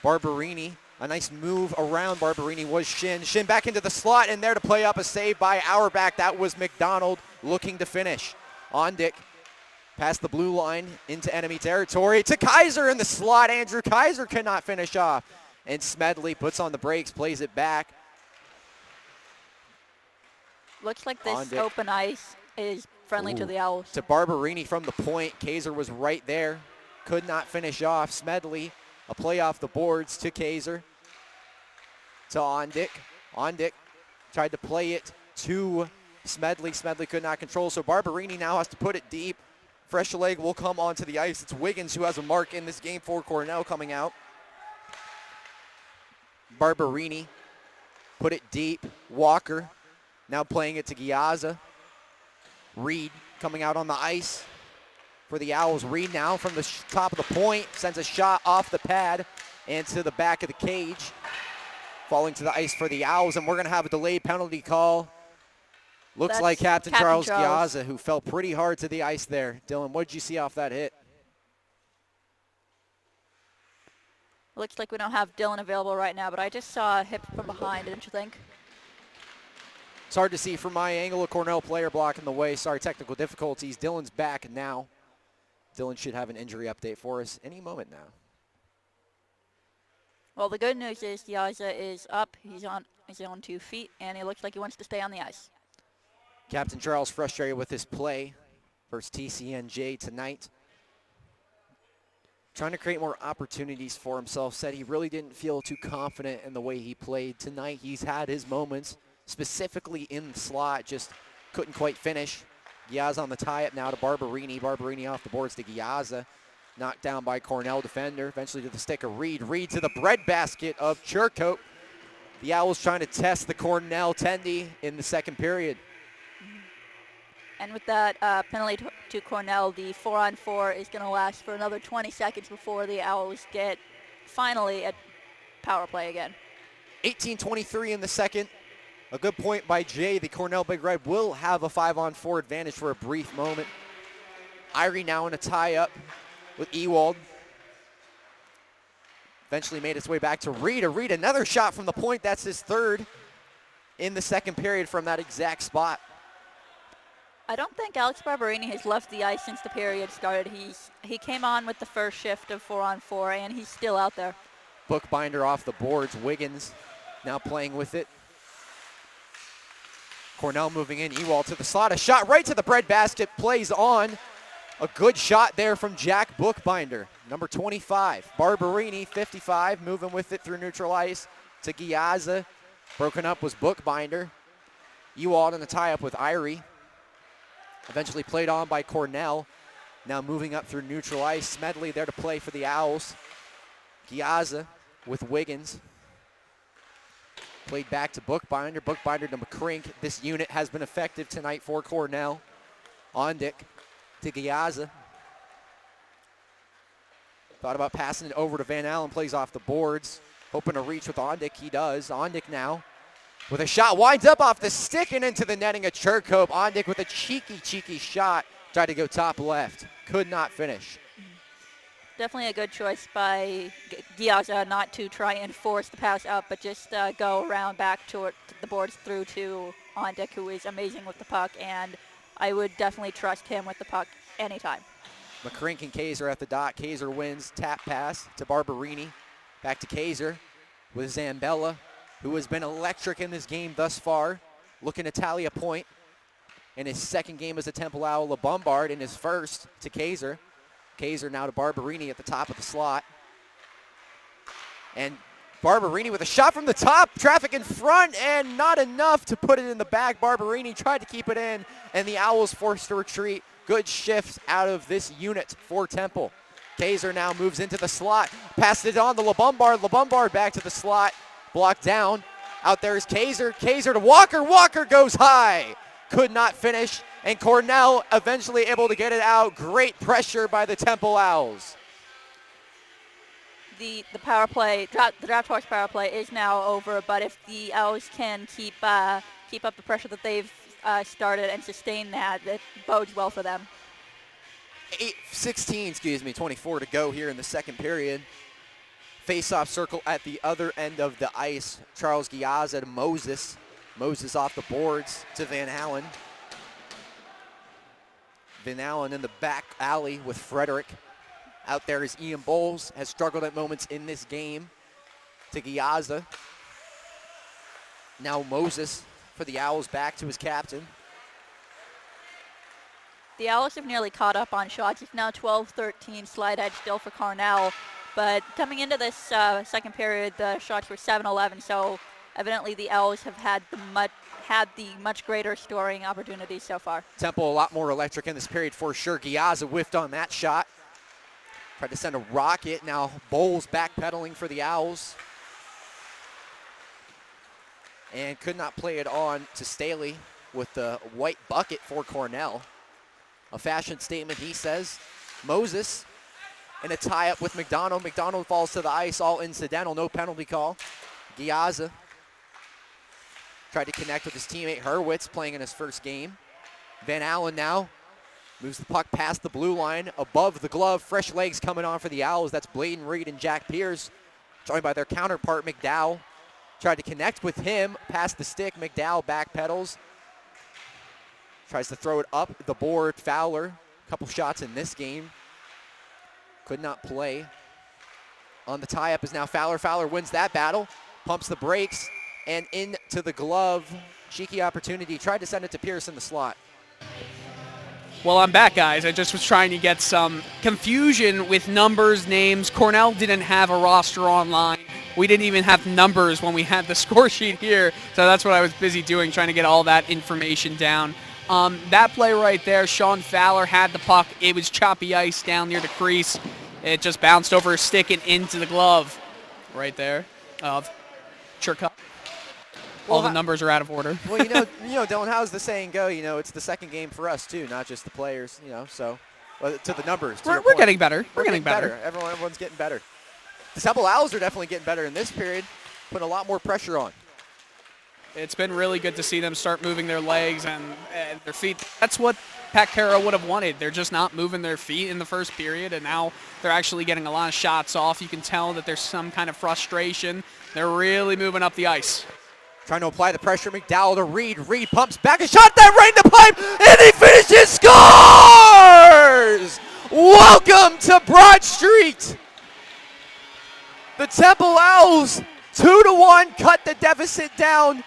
Barberini, a nice move around Barberini was Shin. Shin back into the slot and there to play up a save by Auerbach. That was McDonald looking to finish. Ondick past the blue line into enemy territory to Kaiser in the slot. Andrew Kaiser cannot finish off. And Smedley puts on the brakes, plays it back. Looks like this Ondick. open ice is friendly to the Owls. To Barberini from the point. Kaiser was right there. Could not finish off. Smedley, a play off the boards to Kaiser. To Ondick. Ondick tried to play it to Smedley. Smedley could not control, so Barberini now has to put it deep. Fresh leg will come onto the ice. It's Wiggins who has a mark in this game for Cornell coming out. Barberini put it deep. Walker now playing it to Giazza. Reed coming out on the ice for the Owls. Reed now from the top of the point, sends a shot off the pad and to the back of the cage. Falling to the ice for the Owls, and we're going to have a delayed penalty call. Looks That's like Captain Captain Charles Giazza, who fell pretty hard to the ice there. Dylan, what did you see off that hit? Looks like we don't have Dylan available right now, but I just saw a hit from behind, didn't you think? It's hard to see from my angle. A Cornell player blocking the way. Sorry, technical difficulties. Dylan's back now. Dylan should have an injury update for us any moment now. Well, the good news is Giazza is up. He's on 2 feet, and he looks like he wants to stay on the ice. Captain Charles frustrated with his play versus TCNJ tonight. Trying to create more opportunities for himself. Said he really didn't feel too confident in the way he played tonight. He's had his moments, specifically in the slot, just couldn't quite finish. Giazza on the tie-up now to Barberini. Barberini off the boards to Giazza. Knocked down by Cornell defender. Eventually to the stick of Reed. Reed to the breadbasket of Churkope. The Owls trying to test the Cornell tendy in the second period. And with that penalty to Cornell, the 4-on-4 is going to last for another 20 seconds before the Owls get finally a power play again. 18:23 in the second. A good point by Jay. The Cornell Big Red will have a 5-on-4 advantage for a brief moment. Irie now in a tie-up with Ewald. Eventually made its way back to Reed. Reed, another shot from the point. That's his third in the second period from that exact spot. I don't think Alex Barberini has left the ice since the period started. He came on with the first shift of 4-on-4, and he's still out there. Bookbinder off the boards. Wiggins now playing with it. Cornell moving in. Ewald to the slot. A shot right to the breadbasket. Plays on. A good shot there from Jack Bookbinder. Number 25. Barberini, 55, moving with it through neutral ice to Giazza. Broken up was Bookbinder. Ewald in the tie-up with Irie. Eventually played on by Cornell. Now moving up through neutral ice. Smedley there to play for the Owls. Giazza with Wiggins. Played back to Bookbinder. Bookbinder to McCrink. This unit has been effective tonight for Cornell. Ondick to Giazza. Thought about passing it over to Van Allen. Plays off the boards. Hoping to reach with Ondick. He does. Ondick now with a shot. Winds up off the stick and into the netting of Churkope. Ondick with a cheeky shot. Tried to go top left. Could not finish. Definitely a good choice by Giazza not to try and force the pass up, but just go around back to the boards through to Ondick, who is amazing with the puck, and I would definitely trust him with the puck anytime. McCrink and Kaiser at the dot. Kaiser wins. Tap pass to Barberini. Back to Kaiser with Zambella, who has been electric in this game thus far. Looking to tally a point in his second game as a Temple Owl. LeBombard in his first to Kaiser. Kaiser now to Barberini at the top of the slot. And Barberini with a shot from the top. Traffic in front and not enough to put it in the back. Barberini tried to keep it in and the Owls forced to retreat. Good shift out of this unit for Temple. Kaiser now moves into the slot. Passed it on to LeBombard. LeBombard back to the slot. Blocked down. Out there is Kaiser. Kaiser to Walker. Walker goes high. Could not finish. And Cornell eventually able to get it out. Great pressure by the Temple Owls. The power play, the draft horse power play is now over, but if the Owls can keep up the pressure that they've started and sustain that, it bodes well for them. 24 to go here in the second period. Face-off circle at the other end of the ice. Charles Giazza to Moses. Moses off the boards to Van Allen. Van Allen in the back alley with Frederick. Out there is Ian Bowles, has struggled at moments in this game. To Giazza. Now Moses for the Owls, back to his captain. The Owls have nearly caught up on shots. It's now 12-13, slide edge still for Cornell. But coming into this second period, the shots were 7-11, so evidently the Owls have had the much greater scoring opportunities so far. Temple a lot more electric in this period for sure. Giazza whiffed on that shot. Tried to send a rocket. Now Bowles backpedaling for the Owls. And could not play it on to Staley with the white bucket for Cornell. A fashion statement, he says. Moses in a tie-up with McDonald. McDonald falls to the ice, all incidental, no penalty call. Giazza tried to connect with his teammate Hurwitz, playing in his first game. Van Allen now moves the puck past the blue line, above the glove. Fresh legs coming on for the Owls. That's Bladen Reed and Jack Pierce, joined by their counterpart McDowell. Tried to connect with him, past the stick. McDowell backpedals. Tries to throw it up the board. Fowler, a couple shots in this game. Could not play. On the tie-up is now Fowler. Fowler wins that battle, pumps the brakes, and into the glove. Cheeky opportunity. Tried to send it to Pierce in the slot. Well, I'm back, guys. I just was trying to get some confusion with numbers, names. Cornell didn't have a roster online. We didn't even have numbers when we had the score sheet here, so that's what I was busy doing, trying to get all that information down. That play right there, Sean Fowler had the puck. It was choppy ice down near the crease. It just bounced over his stick and into the glove right there of Churkup. All the numbers are out of order. Well, Dylan, how's the saying go? It's the second game for us too, not just the players. To the numbers. We're getting better. We're getting better. Everyone's getting better. The Temple Owls are definitely getting better in this period, putting a lot more pressure on. It's been really good to see them start moving their legs and their feet. That's what Pat Carroll would have wanted. They're just not moving their feet in the first period, and now they're actually getting a lot of shots off. You can tell that there's some kind of frustration. They're really moving up the ice. Trying to apply the pressure, McDowell to Reed. Reed pumps back a shot that right in the pipe, and he finishes, scores! Welcome to Broad Street. The Temple Owls, 2-1, cut the deficit down.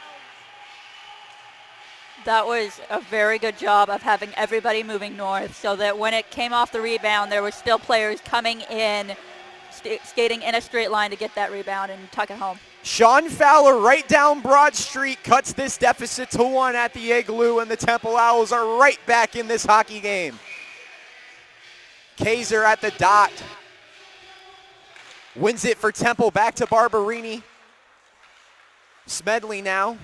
That was a very good job of having everybody moving north so that when it came off the rebound, there were still players coming in, skating in a straight line to get that rebound and tuck it home. Sean Fowler right down Broad Street cuts this deficit to 1 at the Igloo, and the Temple Owls are right back in this hockey game. Kaiser at the dot. Wins it for Temple, back to Barberini. Smedley now.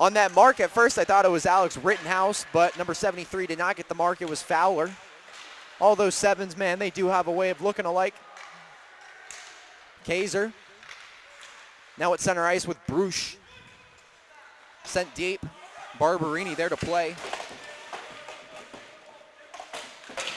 On that mark, at first I thought it was Alex Rittenhouse, but number 73 did not get the mark. It was Fowler. All those sevens, man, they do have a way of looking alike. Kaiser. Now at center ice with Bruce. Sent deep. Barberini there to play.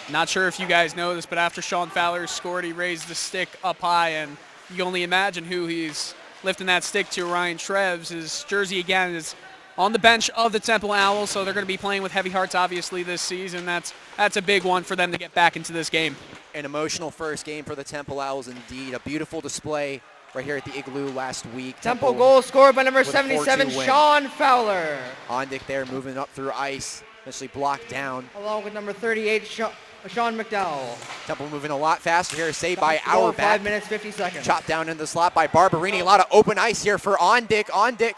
Not sure if you guys know this, but after Sean Fowler scored, he raised the stick up high, and you can only imagine who he's lifting that stick to. Ryan Treves. His jersey, again, is on the bench of the Temple Owls, so they're going to be playing with heavy hearts, obviously, this season. That's a big one for them to get back into this game. An emotional first game for the Temple Owls, indeed. A beautiful display right here at the Igloo last week. Temple goal scored by number 77, Sean Fowler. Ondick there moving up through ice, eventually blocked down. Along with number 38, Sean McDowell. Temple moving a lot faster here, saved by Auerbach. 5 minutes, 50 seconds. Chopped down in the slot by Barberini. A lot of open ice here for Ondick. Ondick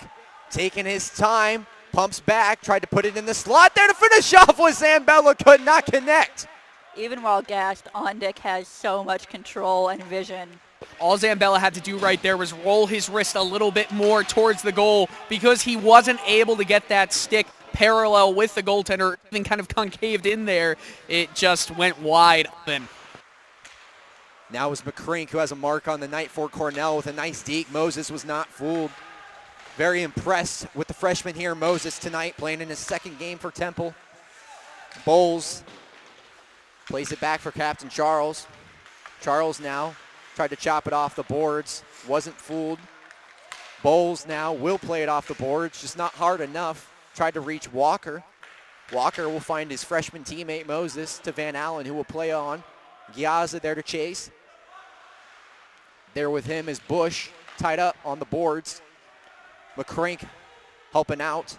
taking his time, pumps back, tried to put it in the slot there to finish off with Zambella, could not connect. Even while gassed, Ondick has so much control and vision. All Zambella had to do right there was roll his wrist a little bit more towards the goal because he wasn't able to get that stick parallel with the goaltender, even kind of concaved in there. It just went wide open. Now is McCrink, who has a mark on the night for Cornell with a nice deke. Moses was not fooled. Very impressed with the freshman here, Moses, tonight, playing in his second game for Temple. Bowles plays it back for Captain Charles. Charles now tried to chop it off the boards, wasn't fooled. Bowles now will play it off the boards, just not hard enough. Tried to reach Walker. Walker will find his freshman teammate Moses to Van Allen, who will play on. Giazza there to chase. There with him is Bush, tied up on the boards. McCrink helping out.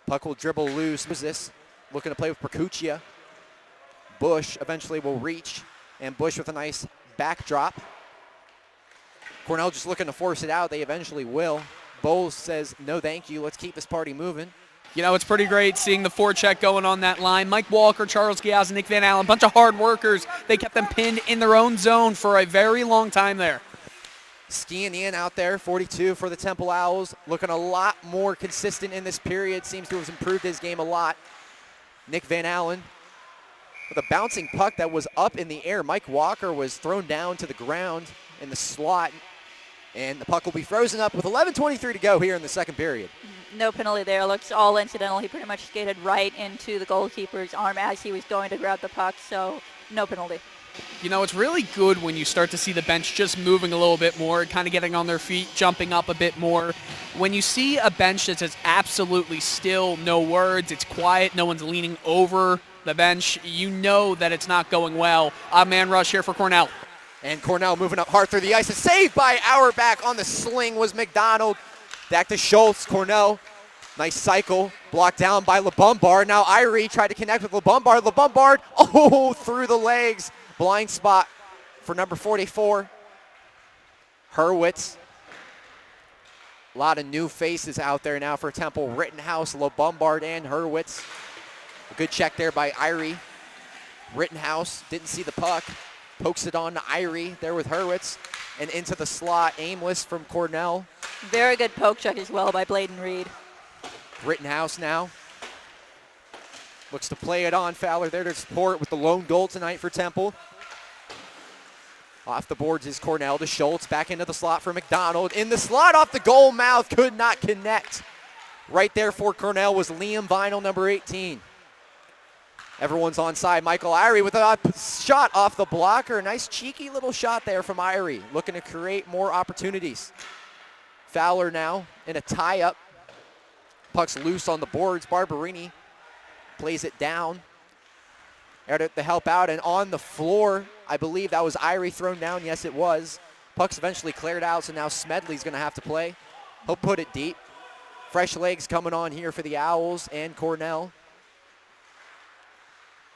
Puck will dribble loose. Moses looking to play with Percuccia. Bush eventually will reach, and Bush with a nice backdrop. Cornell just looking to force it out. They eventually will. Bowles says, no thank you, let's keep this party moving. You know, it's pretty great seeing the forecheck going on that line. Mike Walker, Charles Giaz, Nick Van Allen, a bunch of hard workers. They kept them pinned in their own zone for a very long time there. skiing in out there, 42 for the Temple Owls. Looking a lot more consistent in this period. Seems to have improved his game a lot. Nick Van Allen with a bouncing puck that was up in the air. Mike Walker was thrown down to the ground in the slot. And the puck will be frozen up with 11:23 to go here in the second period. No penalty there. Looks all incidental. He pretty much skated right into the goalkeeper's arm as he was going to grab the puck, so no penalty. You know, it's really good when you start to see the bench just moving a little bit more, kind of getting on their feet, jumping up a bit more. When you see a bench that's just absolutely still, no words, it's quiet, no one's leaning over the bench, you know that it's not going well. A man rush here for Cornell. And Cornell moving up hard through the ice. A save by Auerbach on the sling was McDonald. Back to Schultz. Cornell, nice cycle. Blocked down by LeBombard. Now Irie tried to connect with LeBombard. LeBombard, through the legs. Blind spot for number 44. Hurwitz. A lot of new faces out there now for Temple. Rittenhouse, LeBombard, and Hurwitz. A good check there by Irie. Rittenhouse didn't see the puck. Pokes it on to Irie there with Hurwitz. And into the slot, aimless from Cornell. Very good poke check as well by Bladen Reed. Rittenhouse now. Looks to play it on. Fowler there to support with the lone goal tonight for Temple. Off the boards is Cornell to Schultz. Back into the slot for McDonald. In the slot off the goal mouth. Could not connect. Right there for Cornell was Liam Vinyl, number 18. Everyone's on side. Michael Irie with a shot off the blocker. Nice cheeky little shot there from Irie. Looking to create more opportunities. Fowler now in a tie-up. Puck's loose on the boards. Barberini plays it down. There to help out, and on the floor, I believe that was Irie thrown down. Yes, it was. Puck's eventually cleared out, so now Smedley's going to have to play. He'll put it deep. Fresh legs coming on here for the Owls and Cornell.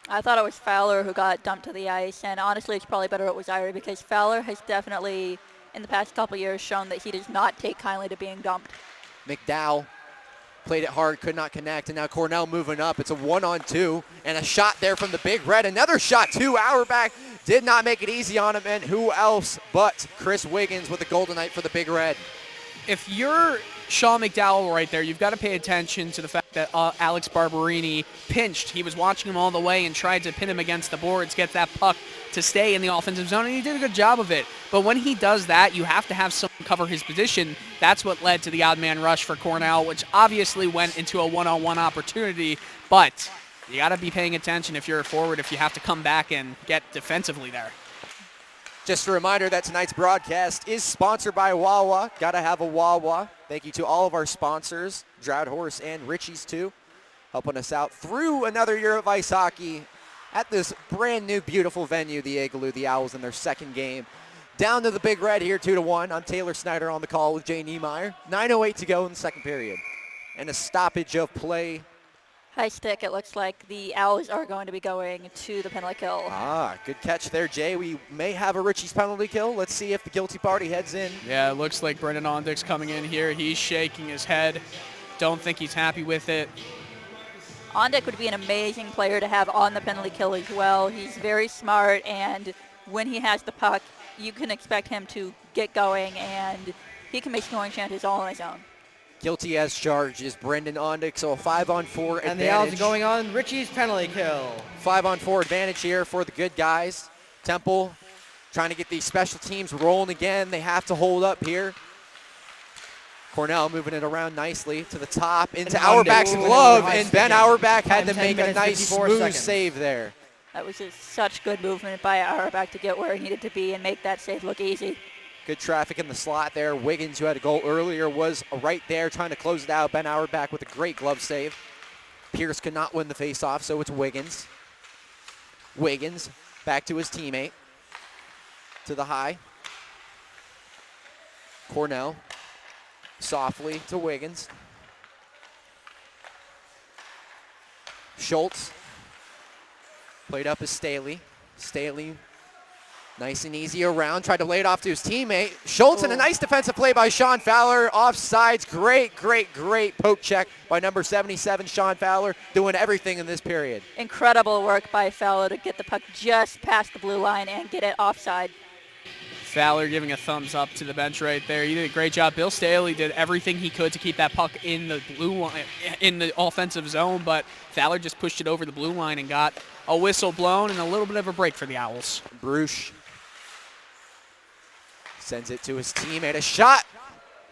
I thought it was Fowler who got dumped to the ice, and honestly it's probably better it was Irie because Fowler has definitely, in the past couple years, shown that he does not take kindly to being dumped. McDowell played it hard, could not connect, and now Cornell moving up. It's a 1-on-2, and a shot there from the Big Red. Another shot, too. Auerbach did not make it easy on him, and who else but Chris Wiggins with the goal tonight for the Big Red. If you're Sean McDowell right there, you've got to pay attention to the fact that Alex Barberini pinched. He was watching him all the way and tried to pin him against the boards, get that puck to stay in the offensive zone, and he did a good job of it. But when he does that, you have to have someone cover his position. That's what led to the odd man rush for Cornell, which obviously went into a one-on-one opportunity, but you got to be paying attention if you're a forward, if you have to come back and get defensively there. Just a reminder that tonight's broadcast is sponsored by Wawa. Gotta have a Wawa. Thank you to all of our sponsors, Drought Horse and Richie's too, helping us out through another year of ice hockey at this brand new beautiful venue, the Igloo. The Owls in their second game. Down to the Big Red here, 2-1. I'm Taylor Snyder on the call with Jay Niemeyer. 9:08 to go in the second period. And a stoppage of play. High stick, it looks like the Owls are going to be going to the penalty kill. Good catch there, Jay. We may have a Richie's penalty kill. Let's see if the guilty party heads in. Yeah, it looks like Brendan Ondick's coming in here. He's shaking his head. Don't think he's happy with it. Ondick would be an amazing player to have on the penalty kill as well. He's very smart, and when he has the puck, you can expect him to get going, and he can make scoring chances all on his own. Guilty as charged is Brendan Ondick, so a 5-on-4 advantage. And the Owls are going on Richie's penalty kill. 5-on-4 advantage here for the good guys. Temple trying to get these special teams rolling again. They have to hold up here. Cornell moving it around nicely to the top into Auerbach's glove, and Ben Auerbach had to make a nice smooth save there. That was just such good movement by Auerbach to get where he needed to be and make that save look easy. Good traffic in the slot there. Wiggins, who had a goal earlier, was right there trying to close it out. Ben Auerbach with a great glove save. Pierce could not win the faceoff, so it's Wiggins. Wiggins back to his teammate. To the high. Cornell softly to Wiggins. Schultz played up as Staley. Staley nice and easy around, tried to lay it off to his teammate. Schultz, and a nice defensive play by Sean Fowler. Offsides, great poke check by number 77, Sean Fowler, doing everything in this period. Incredible work by Fowler to get the puck just past the blue line and get it offside. Fowler giving a thumbs up to the bench right there. You did a great job. Bill Staley did everything he could to keep that puck in the blue line, in the offensive zone, but Fowler just pushed it over the blue line and got a whistle blown and a little bit of a break for the Owls. Bruce sends it to his teammate. A shot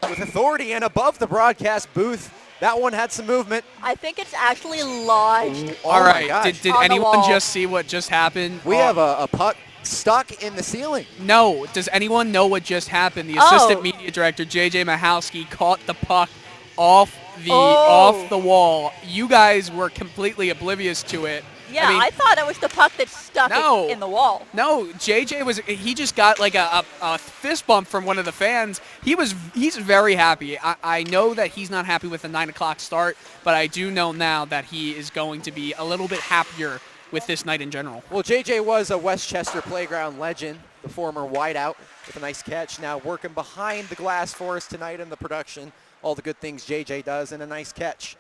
with authority and above the broadcast booth. That one had some movement. I think it's actually lodged. All right. Did On the anyone wall. just see what just happened? We have a puck stuck in the ceiling. No. Does anyone know what just happened? The assistant media director, J.J. Mahowski, caught the puck off the wall. You guys were completely oblivious to it. Yeah, I mean, I thought it was the puck that stuck in the wall. No, JJ he just got like a fist bump from one of the fans. He's very happy. I know that he's not happy with the 9 o'clock start, but I do know now that he is going to be a little bit happier with this night in general. Well, JJ was a Westchester Playground legend, the former wideout, with a nice catch. Now working behind the glass for us tonight in the production. All the good things JJ does and a nice catch.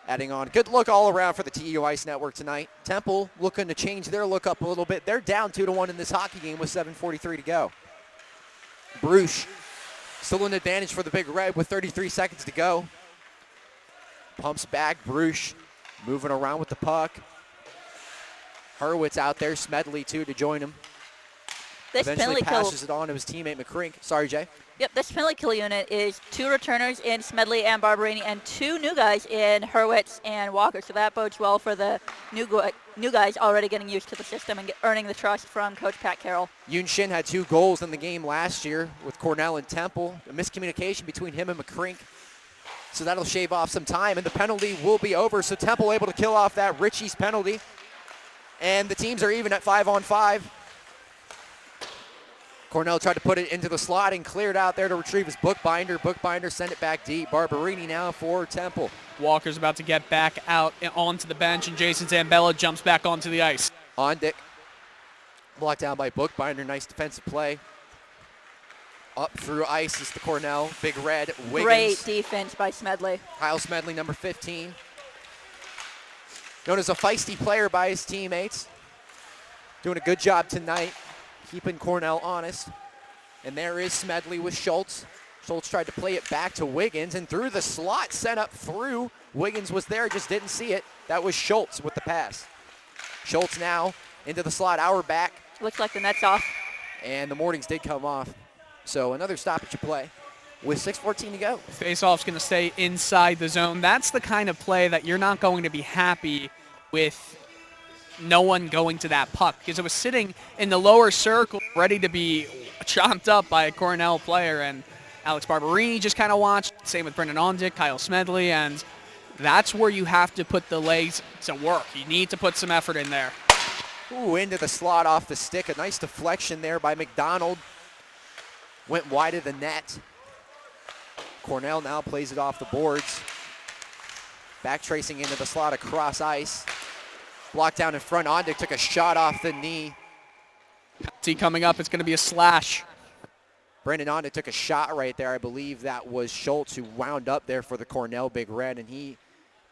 Adding on, good look all around for the TU Ice Network tonight. Temple looking to change their look up a little bit. They're down 2-1 in this hockey game with 7:43 to go. Bruce still an advantage for the Big Red with 33 seconds to go. Pumps back, Bruce moving around with the puck. Hurwitz out there, Smedley too to join him. This Eventually penalty kill. passes it on to his teammate McCrink. Sorry, Jay. Yep, this penalty kill unit is 2 returners in Smedley and Barberini and 2 new guys in Hurwitz and Walker. So that bodes well for the new guys already getting used to the system and earning the trust from Coach Pat Carroll. Yoon Shin had 2 goals in the game last year with Cornell and Temple. A miscommunication between him and McCrink. So that'll shave off some time, and the penalty will be over. So Temple able to kill off that Ritchie's penalty. And the teams are even at 5-on-5. Cornell tried to put it into the slot and cleared out there to retrieve his Bookbinder. Bookbinder sent it back deep. Barberini now for Temple. Walker's about to get back out onto the bench, and Jason Zambella jumps back onto the ice. Ondick blocked down by Bookbinder. Nice defensive play. Up through ice is the Cornell Big Red. Wiggins. Great defense by Smedley. Kyle Smedley, number 15. Known as a feisty player by his teammates. Doing a good job tonight, keeping Cornell honest. And there is Smedley with Schultz. Schultz tried to play it back to Wiggins, and through the slot, sent up through. Wiggins was there, just didn't see it. That was Schultz with the pass. Schultz now into the slot, back. Looks like the net's off. And the Mornings did come off. So another stoppage of play with 6:14 to go. Faceoff's going to stay inside the zone. That's the kind of play that you're not going to be happy with no one going to that puck, because it was sitting in the lower circle ready to be chomped up by a Cornell player, and Alex Barberini just kind of watched. Same with Brendan Ondick, Kyle Smedley, and that's where you have to put the legs to work. You need to put some effort in there. Ooh, into the slot off the stick. A nice deflection there by McDonald. Went wide of the net. Cornell now plays it off the boards. Back tracing into the slot across ice. Blocked down in front. Ondick took a shot off the knee. See, coming up, it's going to be a slash. Brendan Ondick took a shot right there. I believe that was Schultz who wound up there for the Cornell Big Red, and he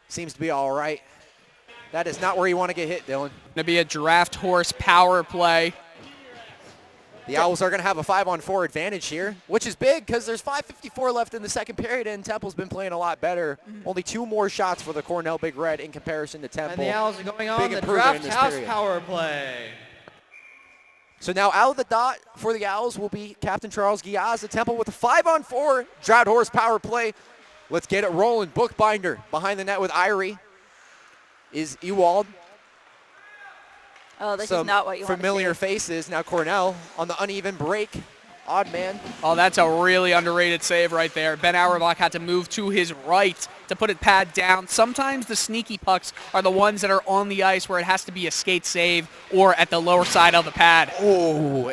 seems to be all right. That is not where you want to get hit, Dylan. Going to be a draft horse power play. The Owls are going to have a 5-on-4 advantage here, which is big because there's 5:54 left in the second period, and Temple's been playing a lot better. Only 2 more shots for the Cornell Big Red in comparison to Temple. And the Owls are going on Big the improvement in draft this house period. power play. So now out of the dot for the Owls will be Captain Charles Giazza. Temple with a 5-on-4 drought horse power play. Let's get it rolling. Bookbinder behind the net with Irie is Ewald. Oh, this Some is not what you want to familiar see. faces. Now Cornell on the uneven break. Odd man. Oh, that's a really underrated save right there. Ben Auerbach had to move to his right to put it pad down. Sometimes the sneaky pucks are the ones that are on the ice where it has to be a skate save or at the lower side of the pad. Oh,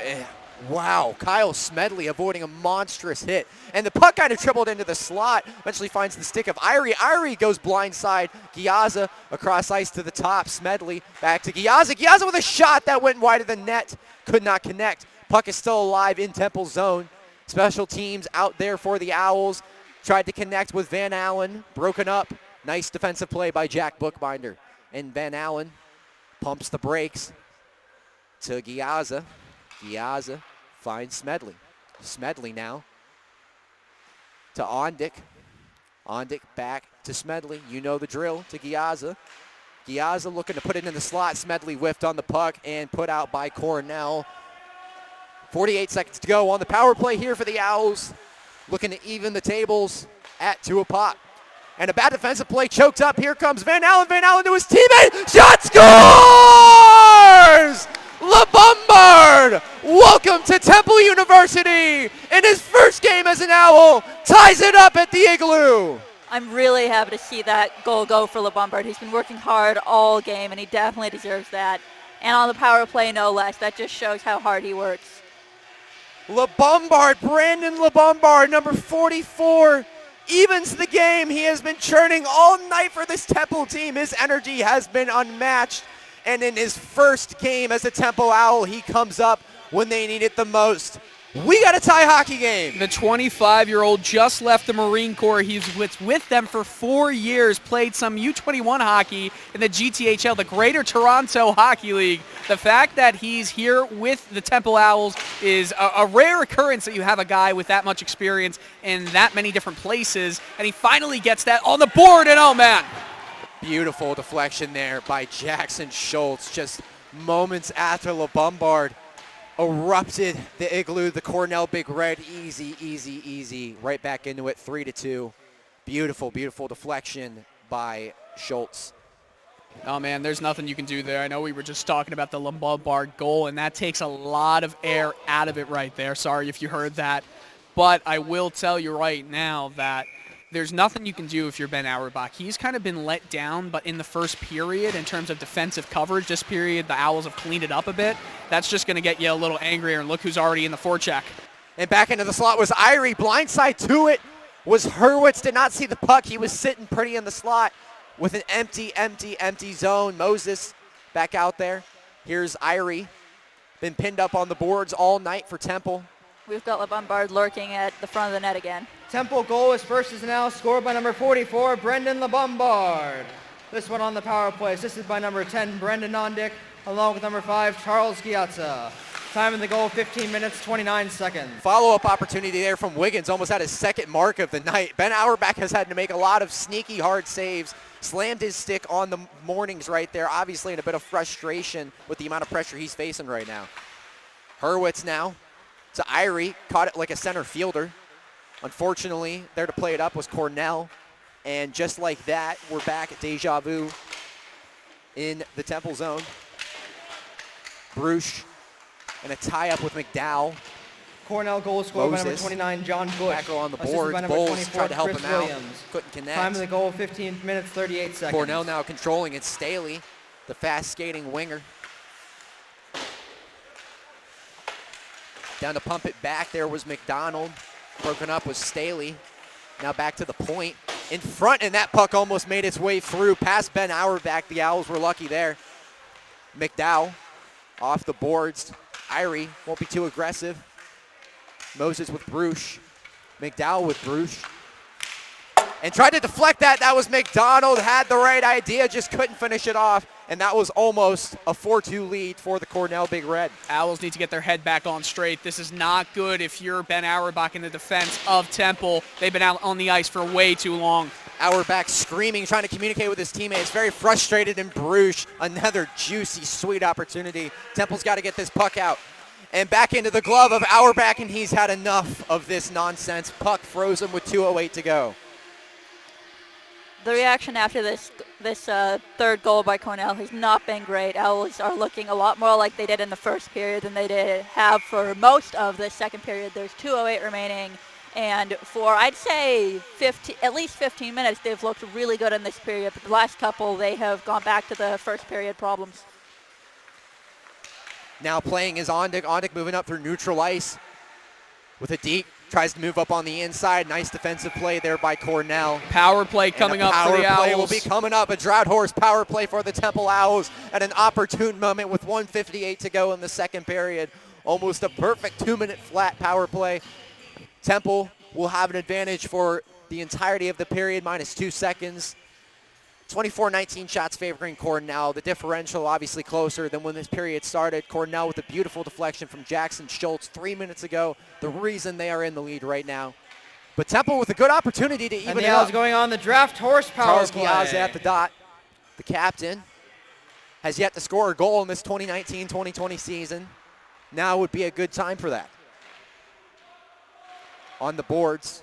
wow. Kyle Smedley avoiding a monstrous hit. And the puck kind of dribbled into the slot. Eventually finds the stick of Irie. Irie goes blindside. Giazza across ice to the top. Smedley back to Giazza. Giazza with a shot that went wide of the net. Could not connect. Puck is still alive in Temple's zone. Special teams out there for the Owls. Tried to connect with Van Allen. Broken up. Nice defensive play by Jack Bookbinder. And Van Allen pumps the brakes to Giazza. Giazza finds Smedley. Smedley now to Ondick. Ondick back to Smedley. You know the drill, to Giazza. Giazza looking to put it in the slot. Smedley whiffed on the puck and put out by Cornell. 48 seconds to go on the power play here for the Owls. Looking to even the tables at 2 apiece. And a bad defensive play choked up. Here comes Van Allen. Van Allen to his teammate. Shot scores! LeBombard, welcome to Temple University. In his first game as an Owl, ties it up at the Igloo. I'm really happy to see that goal go for LeBombard. He's been working hard all game, and he definitely deserves that. And on the power play, no less. That just shows how hard he works. LeBombard, Brandon LeBombard, number 44, evens the game. He has been churning all night for this Temple team. His energy has been unmatched. And in his first game as a Temple Owl, he comes up when they need it the most. We got a tie hockey game. The 25-year-old just left the Marine Corps. He's with them for 4 years, played some U21 hockey in the GTHL, the Greater Toronto Hockey League. The fact that he's here with the Temple Owls is a rare occurrence that you have a guy with that much experience in that many different places, and he finally gets that on the board, and oh man. Beautiful deflection there by Jackson Schultz. Just moments after LeBombard erupted the Igloo, the Cornell Big Red. Easy, easy, easy. Right back into it, 3-2. Beautiful, beautiful deflection by Schultz. Oh, man, there's nothing you can do there. I know we were just talking about the LeBombard goal, and that takes a lot of air out of it right there. Sorry if you heard that. But I will tell you right now that there's nothing you can do if you're Ben Auerbach. He's kind of been let down, but in the first period, in terms of defensive coverage, this period, the Owls have cleaned it up a bit. That's just going to get you a little angrier, and look who's already in the forecheck. And back into the slot was Irie. Blindside to it was Hurwitz. Did not see the puck. He was sitting pretty in the slot with an empty zone. Moses back out there. Here's Irie. Been pinned up on the boards all night for Temple. We've got LeBombard lurking at the front of the net again. Temple goal is first is now scored by number 44, Brendan LeBombard. This one on the power play, assisted by number 10, Brendan Ondick, along with number 5, Charles Giazza. Time in the goal, 15 minutes, 29 seconds. Follow-up opportunity there from Wiggins, almost had his second mark of the night. Ben Auerbach has had to make a lot of sneaky hard saves. Slammed his stick on the mornings right there, obviously in a bit of frustration with the amount of pressure he's facing right now. Hurwitz now to Irie, caught it like a center fielder. Unfortunately, there to play it up was Cornell. And just like that, we're back at deja vu in the Temple zone. Bruce and a tie-up with McDowell. Cornell goal scored by number 29, John Bush. Back on the assisted board. by number Bowles 24, tried to help Chris him out. Williams. Couldn't connect. Time in the goal, 15 minutes, 38 seconds. Cornell now controlling it. Staley, the fast-skating winger. Down to pump it back. There was McDonald. Broken up was Staley. Now back to the point. In front, and that puck almost made its way through. Past Ben Auerbach. The Owls were lucky there. McDowell off the boards. Irie won't be too aggressive. Moses with Bruce. McDowell with Bruce. And tried to deflect that. That was McDonald. Had the right idea, just couldn't finish it off. And that was almost a 4-2 lead for the Cornell Big Red. Owls need to get their head back on straight. This is not good if you're Ben Auerbach in the defense of Temple. They've been out on the ice for way too long. Auerbach screaming, trying to communicate with his teammates. Very frustrated, and Bruce, another juicy, sweet opportunity. Temple's got to get this puck out. And back into the glove of Auerbach, and he's had enough of this nonsense. Puck frozen with 2:08 to go. The reaction after this third goal by Cornell has not been great. Owls are looking a lot more like they did in the first period than they have for most of the second period. There's 2:08 remaining, and for, I'd say, at least 15 minutes, they've looked really good in this period, but the last couple, they have gone back to the first period problems. Now playing is Ondick. Ondick moving up through neutral ice with a deep. Tries to move up on the inside. Nice defensive play there by Cornell. Power play coming up for the Owls. Power play will be coming up. A drought horse power play for the Temple Owls at an opportune moment with 1:58 to go in the second period. Almost a perfect 2-minute flat power play. Temple will have an advantage for the entirety of the period, minus 2 seconds. 24-19 shots favoring Cornell. The differential obviously closer than when this period started. Cornell with a beautiful deflection from Jackson Schultz 3 minutes ago. The reason they are in the lead right now. But Temple with a good opportunity to even And the it Owls up. going on the draft horsepower Charles play. Giazza at the dot. The captain has yet to score a goal in this 2019-2020 season. Now would be a good time for that. On the boards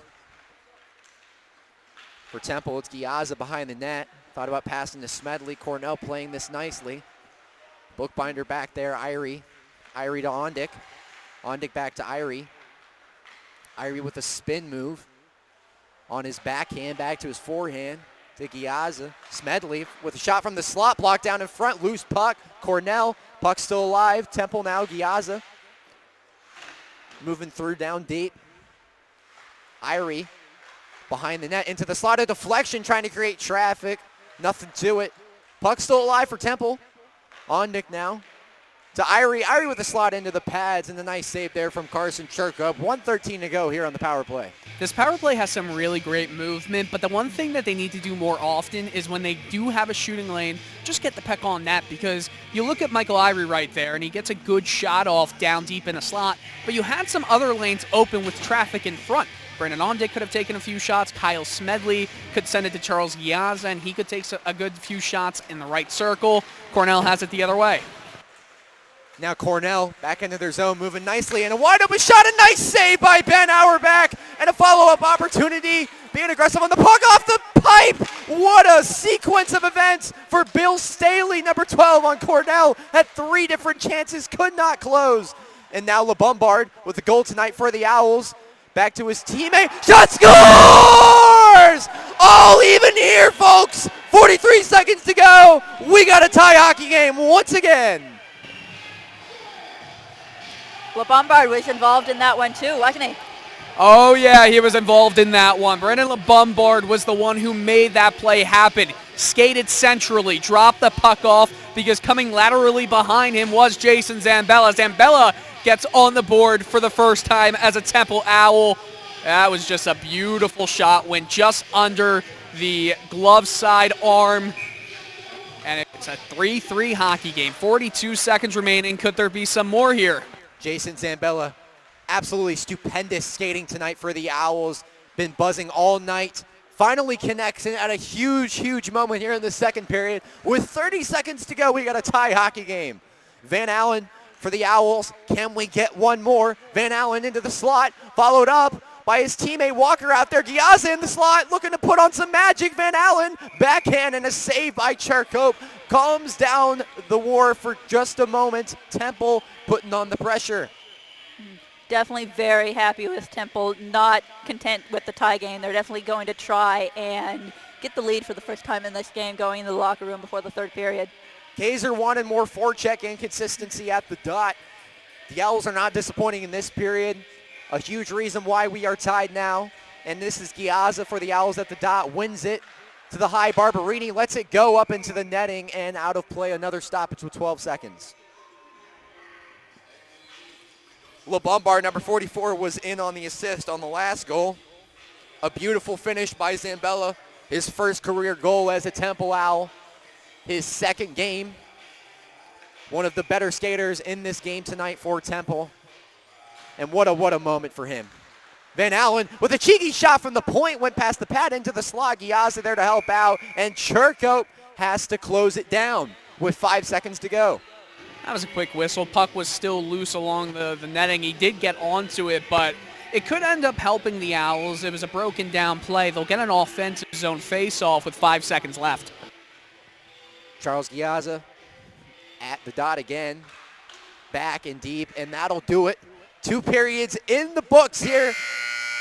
for Temple, it's Giazza behind the net. Thought about passing to Smedley. Cornell playing this nicely. Bookbinder back there, Irie. Irie to Ondick. Ondick back to Irie. Irie with a spin move on his backhand, back to his forehand. To Giazza. Smedley with a shot from the slot, blocked down in front, loose puck. Cornell, puck still alive. Temple now, Giazza. Moving through down deep. Irie behind the net into the slot, of deflection, trying to create traffic. Nothing to it. Puck still alive for Temple. Ondick now to Irie. Irie with a slot into the pads, and a nice save there from Carson Cherkup. 1:13 to go here on the power play. This power play has some really great movement, but the one thing that they need to do more often is when they do have a shooting lane, just get the puck on net, because you look at Michael Irie right there, and he gets a good shot off down deep in a slot, but you had some other lanes open with traffic in front. Brandon Ondick could have taken a few shots. Kyle Smedley could send it to Charles Giazza, and he could take a good few shots in the right circle. Cornell has it the other way. Now Cornell back into their zone, moving nicely, and a wide open shot, a nice save by Ben Auerbach, and a follow-up opportunity, being aggressive on the puck off the pipe. What a sequence of events for Bill Staley, number 12 on Cornell. Had 3 different chances, could not close. And now LeBombard with the goal tonight for the Owls. Back to his teammate, shot, scores! All even here, folks. 43 seconds to go. We got a tie hockey game once again. LeBombard was involved in that one too, wasn't he? Oh, yeah, he was involved in that one. Brandon LeBombard was the one who made that play happen. Skated centrally, dropped the puck off, because coming laterally behind him was Jason Zambella. Zambella gets on the board for the first time as a Temple Owl. That was just a beautiful shot, went just under the glove side arm. And it's a 3-3 hockey game. 42 seconds remaining. Could there be some more here? Jason Zambella, absolutely stupendous skating tonight for the Owls. Been buzzing all night. Finally connects at a huge, huge moment here in the second period. With 30 seconds to go, we got a tie hockey game. Van Allen for the Owls. Can we get one more? Van Allen into the slot, followed up by his teammate Walker out there. Giazza in the slot, looking to put on some magic. Van Allen, backhand, and a save by Cherkup. Calms down the war for just a moment. Temple putting on the pressure. Definitely very happy with Temple, not content with the tie game. They're definitely going to try and get the lead for the first time in this game, going into the locker room before the third period. Kaiser wanted more forecheck and consistency at the dot. The Owls are not disappointing in this period. A huge reason why we are tied now. And this is Giazza for the Owls at the dot. Wins it to the high. Barberini lets it go up into the netting and out of play. Another stoppage with 12 seconds. LeBombard, number 44, was in on the assist on the last goal. A beautiful finish by Zambella. His first career goal as a Temple Owl. His second game. One of the better skaters in this game tonight for Temple. And what a moment for him. Van Allen with a cheeky shot from the point, went past the pad into the slot. Giazza there to help out, and Cherkup has to close it down with 5 seconds to go. That was a quick whistle. Puck was still loose along the netting. He did get onto it, but it could end up helping the Owls. It was a broken down play. They'll get an offensive zone face-off with 5 seconds left. Charles Giazza at the dot again. Back and deep, and that'll do it. 2 periods in the books here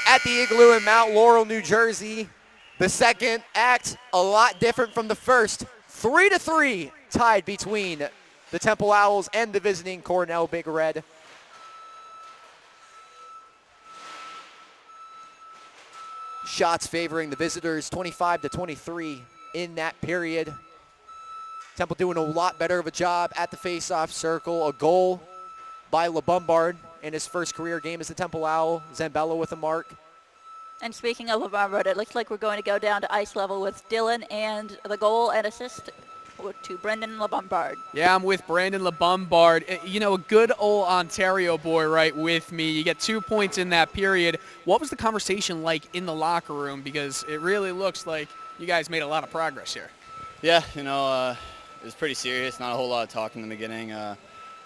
at the Igloo in Mount Laurel, New Jersey. The second act, a lot different from the first. 3-3 tied between the Temple Owls and the visiting Cornell Big Red. Shots favoring the visitors, 25-23 in that period. Temple doing a lot better of a job at the face-off circle. A goal by LeBombard in his first career game as a Temple Owl. Zambella with a mark. And speaking of Lombard, it looks like we're going to go down to ice level with Dylan and the goal and assist to Brendan Lombard. Yeah, I'm with Brandon Lombard. You know, a good old Ontario boy right with me. You get 2 points in that period. What was the conversation like in the locker room? Because it really looks like you guys made a lot of progress here. Yeah, you know, it was pretty serious. Not a whole lot of talk in the beginning.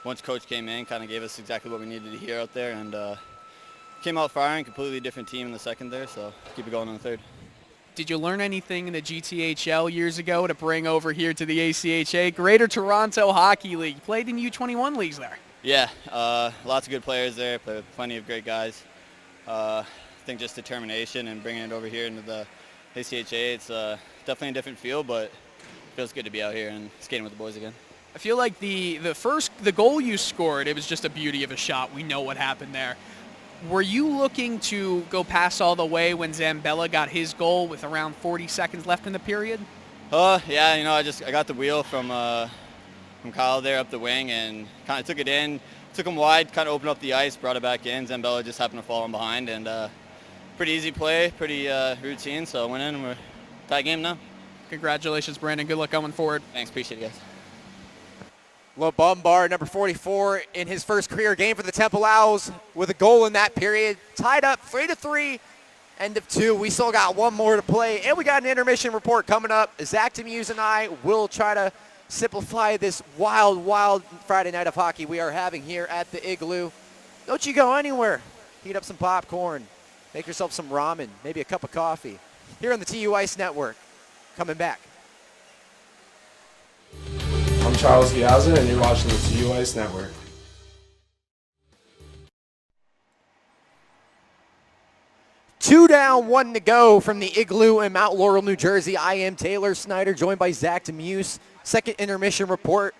Once Coach came in, kind of gave us exactly what we needed to hear out there, and came out firing. Completely different team in the second there, so keep it going in the third. Did you learn anything in the GTHL years ago to bring over here to the ACHA? Greater Toronto Hockey League. Played in U21 leagues there. Yeah, lots of good players there. Played with plenty of great guys. I think just determination and bringing it over here into the ACHA, it's definitely a different feel, but it feels good to be out here and skating with the boys again. I feel like the goal you scored, it was just a beauty of a shot. We know what happened there. Were you looking to go pass all the way when Zambella got his goal with around 40 seconds left in the period? Yeah, you know, I got the wheel from Kyle there up the wing and kind of took it in, took him wide, kind of opened up the ice, brought it back in. Zambella just happened to fall in behind, and pretty easy play, pretty routine, so I went in and we're tied game now. Congratulations, Brandon. Good luck going forward. Thanks, appreciate it, guys. Lombard, number 44, in his first career game for the Temple Owls with a goal in that period. Tied up 3-3, end of 2. We still got one more to play, and we got an intermission report coming up. Zach Demuse and I will try to simplify this wild, wild Friday night of hockey we are having here at the Igloo. Don't you go anywhere. Heat up some popcorn. Make yourself some ramen, maybe a cup of coffee. Here on the TU Ice Network. Coming back. I'm Charles Giazza, and you're watching the TU Ice Network. Two down, one to go from the Igloo in Mount Laurel, New Jersey. I am Taylor Snyder, joined by Zach Demuse. Second intermission report.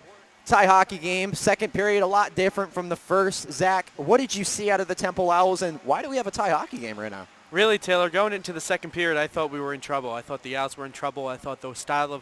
Tie hockey game. Second period, a lot different from the first. Zach, what did you see out of the Temple Owls, and why do we have a tie hockey game right now? Really, Taylor, going into the second period, I thought we were in trouble. I thought the Owls were in trouble. I thought the style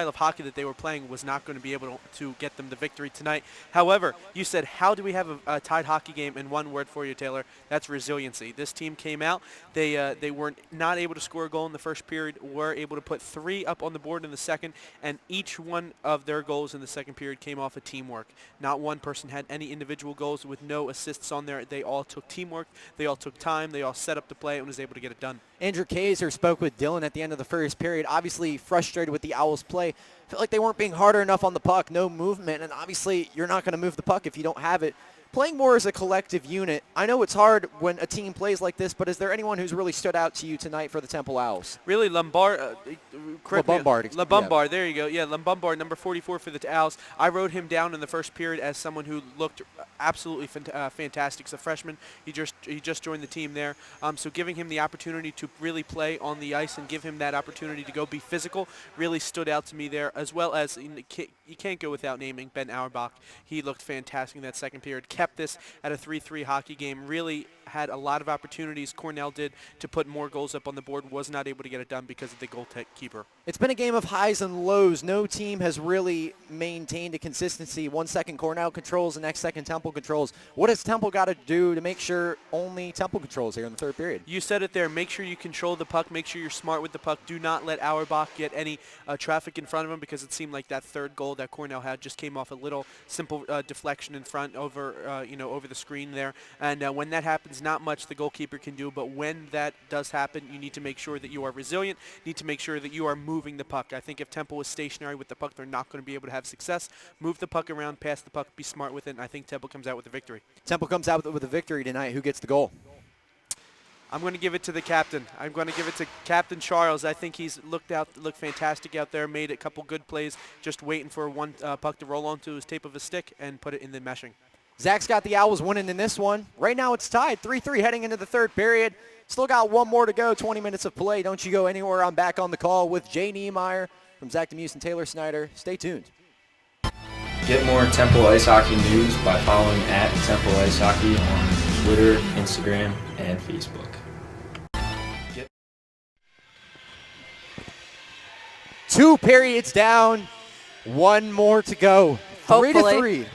of hockey that they were playing was not going to be able to get them the victory tonight. However, you said, how do we have a tied hockey game? In one word for you, Taylor, that's resiliency. This team came out. They were not able to score a goal in the first period, were able to put 3 up on the board in the second, and each one of their goals in the second period came off of teamwork. Not one person had any individual goals with no assists on there. They all took teamwork. They all took time. They all set up the play and was able to get it done. Andrew Kaiser spoke with Dylan at the end of the first period, obviously frustrated with the Owls' play. Felt like they weren't being harder enough on the puck, no movement, and obviously you're not going to move the puck if you don't have it. Playing more as a collective unit, I know it's hard when a team plays like this, but is there anyone who's really stood out to you tonight for the Temple Owls? Really, Lombard, yeah. There you go. Yeah, Lombard, number 44 for the Owls. I wrote him down in the first period as someone who looked absolutely fantastic. He's a freshman. He just joined the team there. So giving him the opportunity to really play on the ice and give him that opportunity to go be physical really stood out to me there, as well as you can't go without naming Ben Auerbach. He looked fantastic in that second period. Kept this at a 3-3 hockey game. Really had a lot of opportunities. Cornell did to put more goals up on the board. Was not able to get it done because of the goalkeeper. It's been a game of highs and lows. No team has really maintained a consistency. 1 second Cornell controls, the next second Temple controls. What has Temple got to do to make sure only Temple controls here in the third period? You said it there. Make sure you control the puck. Make sure you're smart with the puck. Do not let Auerbach get any traffic in front of him, because it seemed like that third goal that Cornell had just came off a little simple deflection in front over the screen there. And when that happens, not much the goalkeeper can do. But when that does happen, you need to make sure that you are resilient. Need to make sure that you are moving the puck. I think if Temple is stationary with the puck, they're not going to be able to have success. Move the puck around, pass the puck, be smart with it, and I think Temple comes out with a victory. Temple comes out with a victory tonight. Who gets the goal? I'm going to give it to the captain. I'm going to give it to Captain Charles. I think he's looked fantastic out there, made a couple good plays, just waiting for one puck to roll onto his tape of his stick and put it in the meshing. Zach's got the Owls winning in this one. Right now it's tied 3-3 heading into the third period. Still got one more to go, 20 minutes of play. Don't you go anywhere. I'm back on the call with Jay Niemeyer from Zach Demuse and Taylor Snyder. Stay tuned. Get more Temple Ice Hockey news by following @Temple Ice Hockey on Twitter, Instagram, and Facebook. 2 periods down, one more to go. Hopefully. 3-3.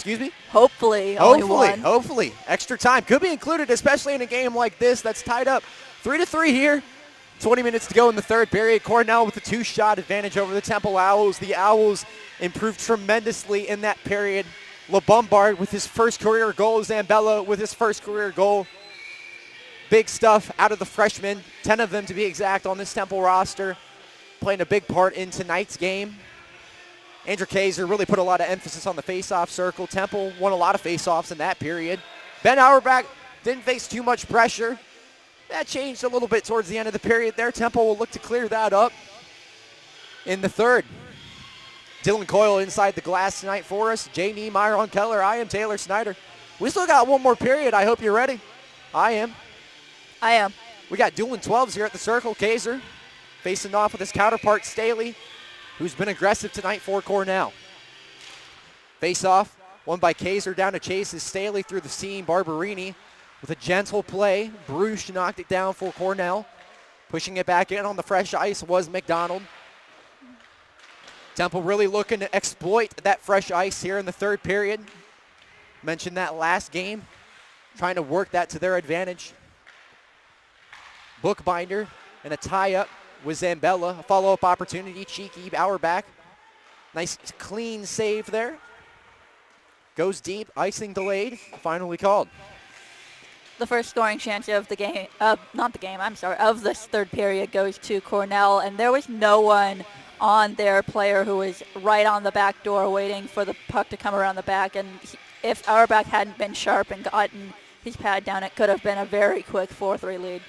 Excuse me? Hopefully, only one. Hopefully. Extra time could be included, especially in a game like this that's tied up 3-3 here. 20 minutes to go in the third period. Cornell with a 2-shot advantage over the Temple Owls. The Owls improved tremendously in that period. LeBombard with his first career goal. Zambella with his first career goal. Big stuff out of the freshmen, 10 of them to be exact on this Temple roster, playing a big part in tonight's game. Andrew Kaiser really put a lot of emphasis on the face-off circle. Temple won a lot of face-offs in that period. Ben Auerbach didn't face too much pressure. That changed a little bit towards the end of the period there. Temple will look to clear that up in the third. Dylan Coyle inside the glass tonight for us. Jay Niemeyer on Keller. I am Taylor Snyder. We still got one more period. I hope you're ready. I am. We got dueling 12s here at the circle. Kaiser facing off with his counterpart Staley, who's been aggressive tonight for Cornell. Face off, won by Kaiser down to Chase is Staley through the seam. Barberini with a gentle play. Bruce knocked it down for Cornell. Pushing it back in on the fresh ice was McDonald. Temple really looking to exploit that fresh ice here in the third period. Mentioned that last game, trying to work that to their advantage. Bookbinder and a tie-up with Zambella. A follow-up opportunity, cheeky Auerbach. Nice clean save there. Goes deep, icing delayed, finally called. The first scoring chance of the game, of this third period goes to Cornell, and there was no one on their player who was right on the back door waiting for the puck to come around the back, and if Auerbach hadn't been sharp and gotten his pad down, it could have been a very quick 4-3 lead.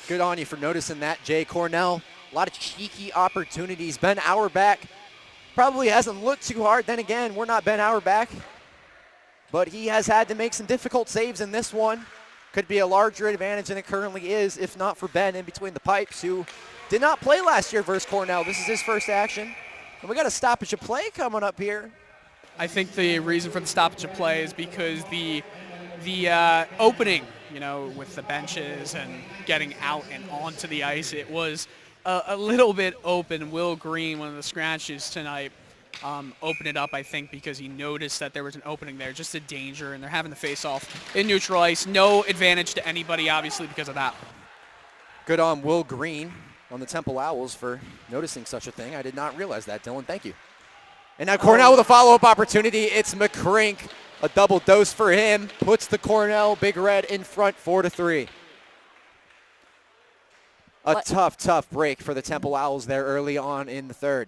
Good on you for noticing that, Jay. Cornell, a lot of cheeky opportunities. Ben Auerbach probably hasn't looked too hard. Then again, we're not Ben Auerbach, but he has had to make some difficult saves in this one. Could be a larger advantage than it currently is, if not for Ben in between the pipes, who did not play last year versus Cornell. This is his first action. And we got a stoppage of play coming up here. I think the reason for the stoppage of play is because the opening, with the benches and getting out and onto the ice, it was a little bit open. Will Green, one of the scratches tonight, opened it up, I think, because he noticed that there was an opening there, just a danger, and they're having the face-off in neutral ice. No advantage to anybody, obviously, because of that. Good on Will Green on the Temple Owls for noticing such a thing. I did not realize that, Dylan. Thank you. And now Cornell with a follow-up opportunity. It's McCrink. A double dose for him. Puts the Cornell Big Red in front 4-3. A tough break for the Temple Owls there early on in the third.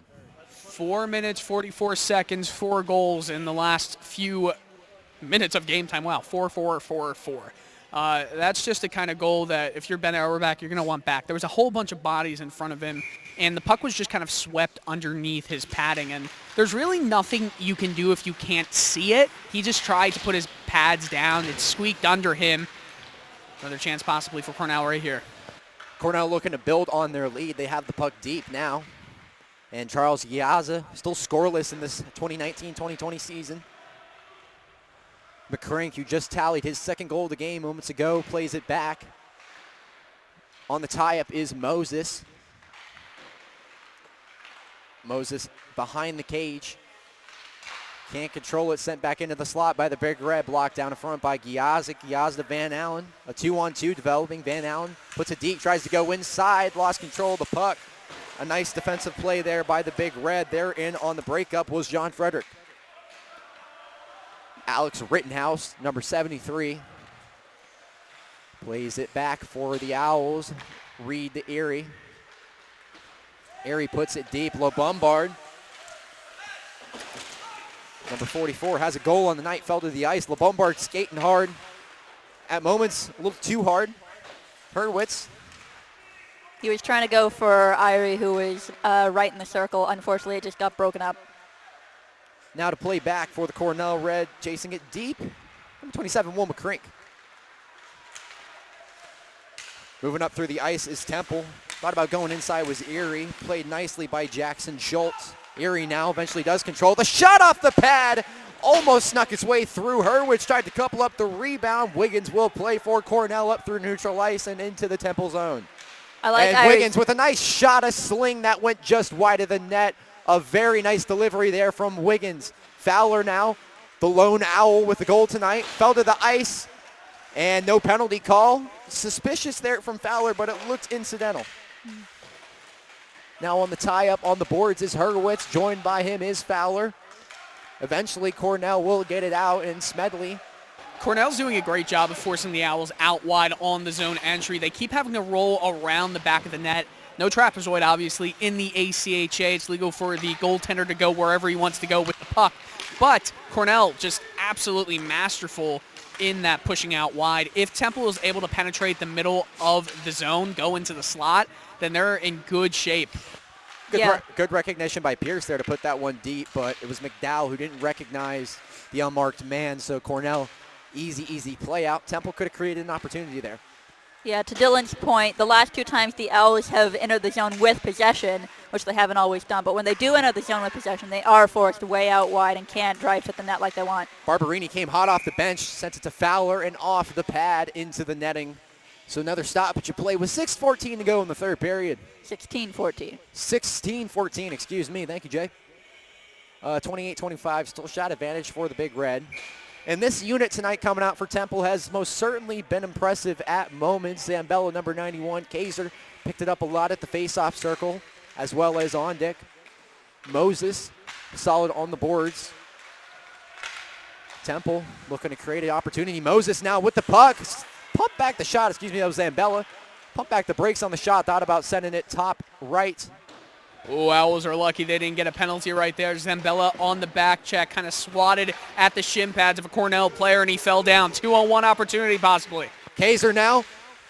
4 minutes, 44 seconds, 4 goals in the last few minutes of game time. Wow, 4-4-4-4. That's just the kind of goal that if you're Ben Auerbach, you're going to want back. There was a whole bunch of bodies in front of him, and the puck was just kind of swept underneath his padding, and there's really nothing you can do if you can't see it. He just tried to put his pads down. It squeaked under him. Another chance possibly for Cornell right here. Cornell looking to build on their lead. They have the puck deep now. And Charles Giazza still scoreless in this 2019-2020 season. McCrink, who just tallied his second goal of the game moments ago, plays it back. On the tie-up is Moses. Moses behind the cage. Can't control it, sent back into the slot by the Big Red, blocked down in front by Giazza. Giazza to Van Allen. A 2-on-2 developing. Van Allen puts it deep, tries to go inside, lost control of the puck. A nice defensive play there by the Big Red. There in on the breakup was John Frederick. Alex Rittenhouse, number 73, plays it back for the Owls. Reed to Erie. Erie puts it deep. LeBombard, number 44, has a goal on the night, fell to the ice. LeBombard skating hard. At moments, a little too hard. Hurwitz. He was trying to go for Irie, who was right in the circle. Unfortunately, it just got broken up. Now to play back for the Cornell Red, chasing it deep. Number 27, Will McCrink. Moving up through the ice is Temple. Thought about going inside was Erie. Played nicely by Jackson Schultz. Erie now eventually does control. The shot off the pad almost snuck its way through. Hurwitz tried to couple up the rebound. Wiggins will play for Cornell up through neutral ice and into the Temple zone. And Wiggins with a nice shot, a sling that went just wide of the net. A very nice delivery there from Wiggins. Fowler now The lone Owl with the goal tonight. Fell to the ice, and no penalty call. Suspicious there from Fowler, but it looked incidental. Now on the tie-up on the boards is Hurwitz. Joined by him is Fowler. Eventually, Cornell will get it out, and Smedley. Cornell's doing a great job of forcing the Owls out wide on the zone entry. They keep having to roll around the back of the net. No trapezoid, obviously, in the ACHA. It's legal for the goaltender to go wherever he wants to go with the puck. But Cornell just absolutely masterful in that pushing out wide. If Temple is able to penetrate the middle of the zone, go into the slot, then they're in good shape. Good recognition by Pierce there to put that one deep, but it was McDowell who didn't recognize the unmarked man, so Cornell, easy play out. Temple could have created an opportunity there. Yeah, to Dylan's point, the last 2 times the Owls have entered the zone with possession, which they haven't always done, but when they do enter the zone with possession, they are forced way out wide and can't drive to the net like they want. Barberini came hot off the bench, sent it to Fowler, and off the pad into the netting. So another stoppage of play with 6:14 to go in the third period. 16-14. 16-14, excuse me. Thank you, Jay. 28-25, still shot advantage for the Big Red. And this unit tonight coming out for Temple has most certainly been impressive at moments. Zambella, number 91. Kaiser picked it up a lot at the face-off circle, as well as Ondick. Moses, solid on the boards. Temple looking to create an opportunity. Moses now with the puck. Pump back the shot, excuse me, that was Zambella. Pump back the brakes on the shot, thought about sending it top right. Oh, Owls are lucky they didn't get a penalty right there. Zambella on the back check, kind of swatted at the shin pads of a Cornell player, and he fell down. 2-on-1 opportunity possibly. Kaiser now.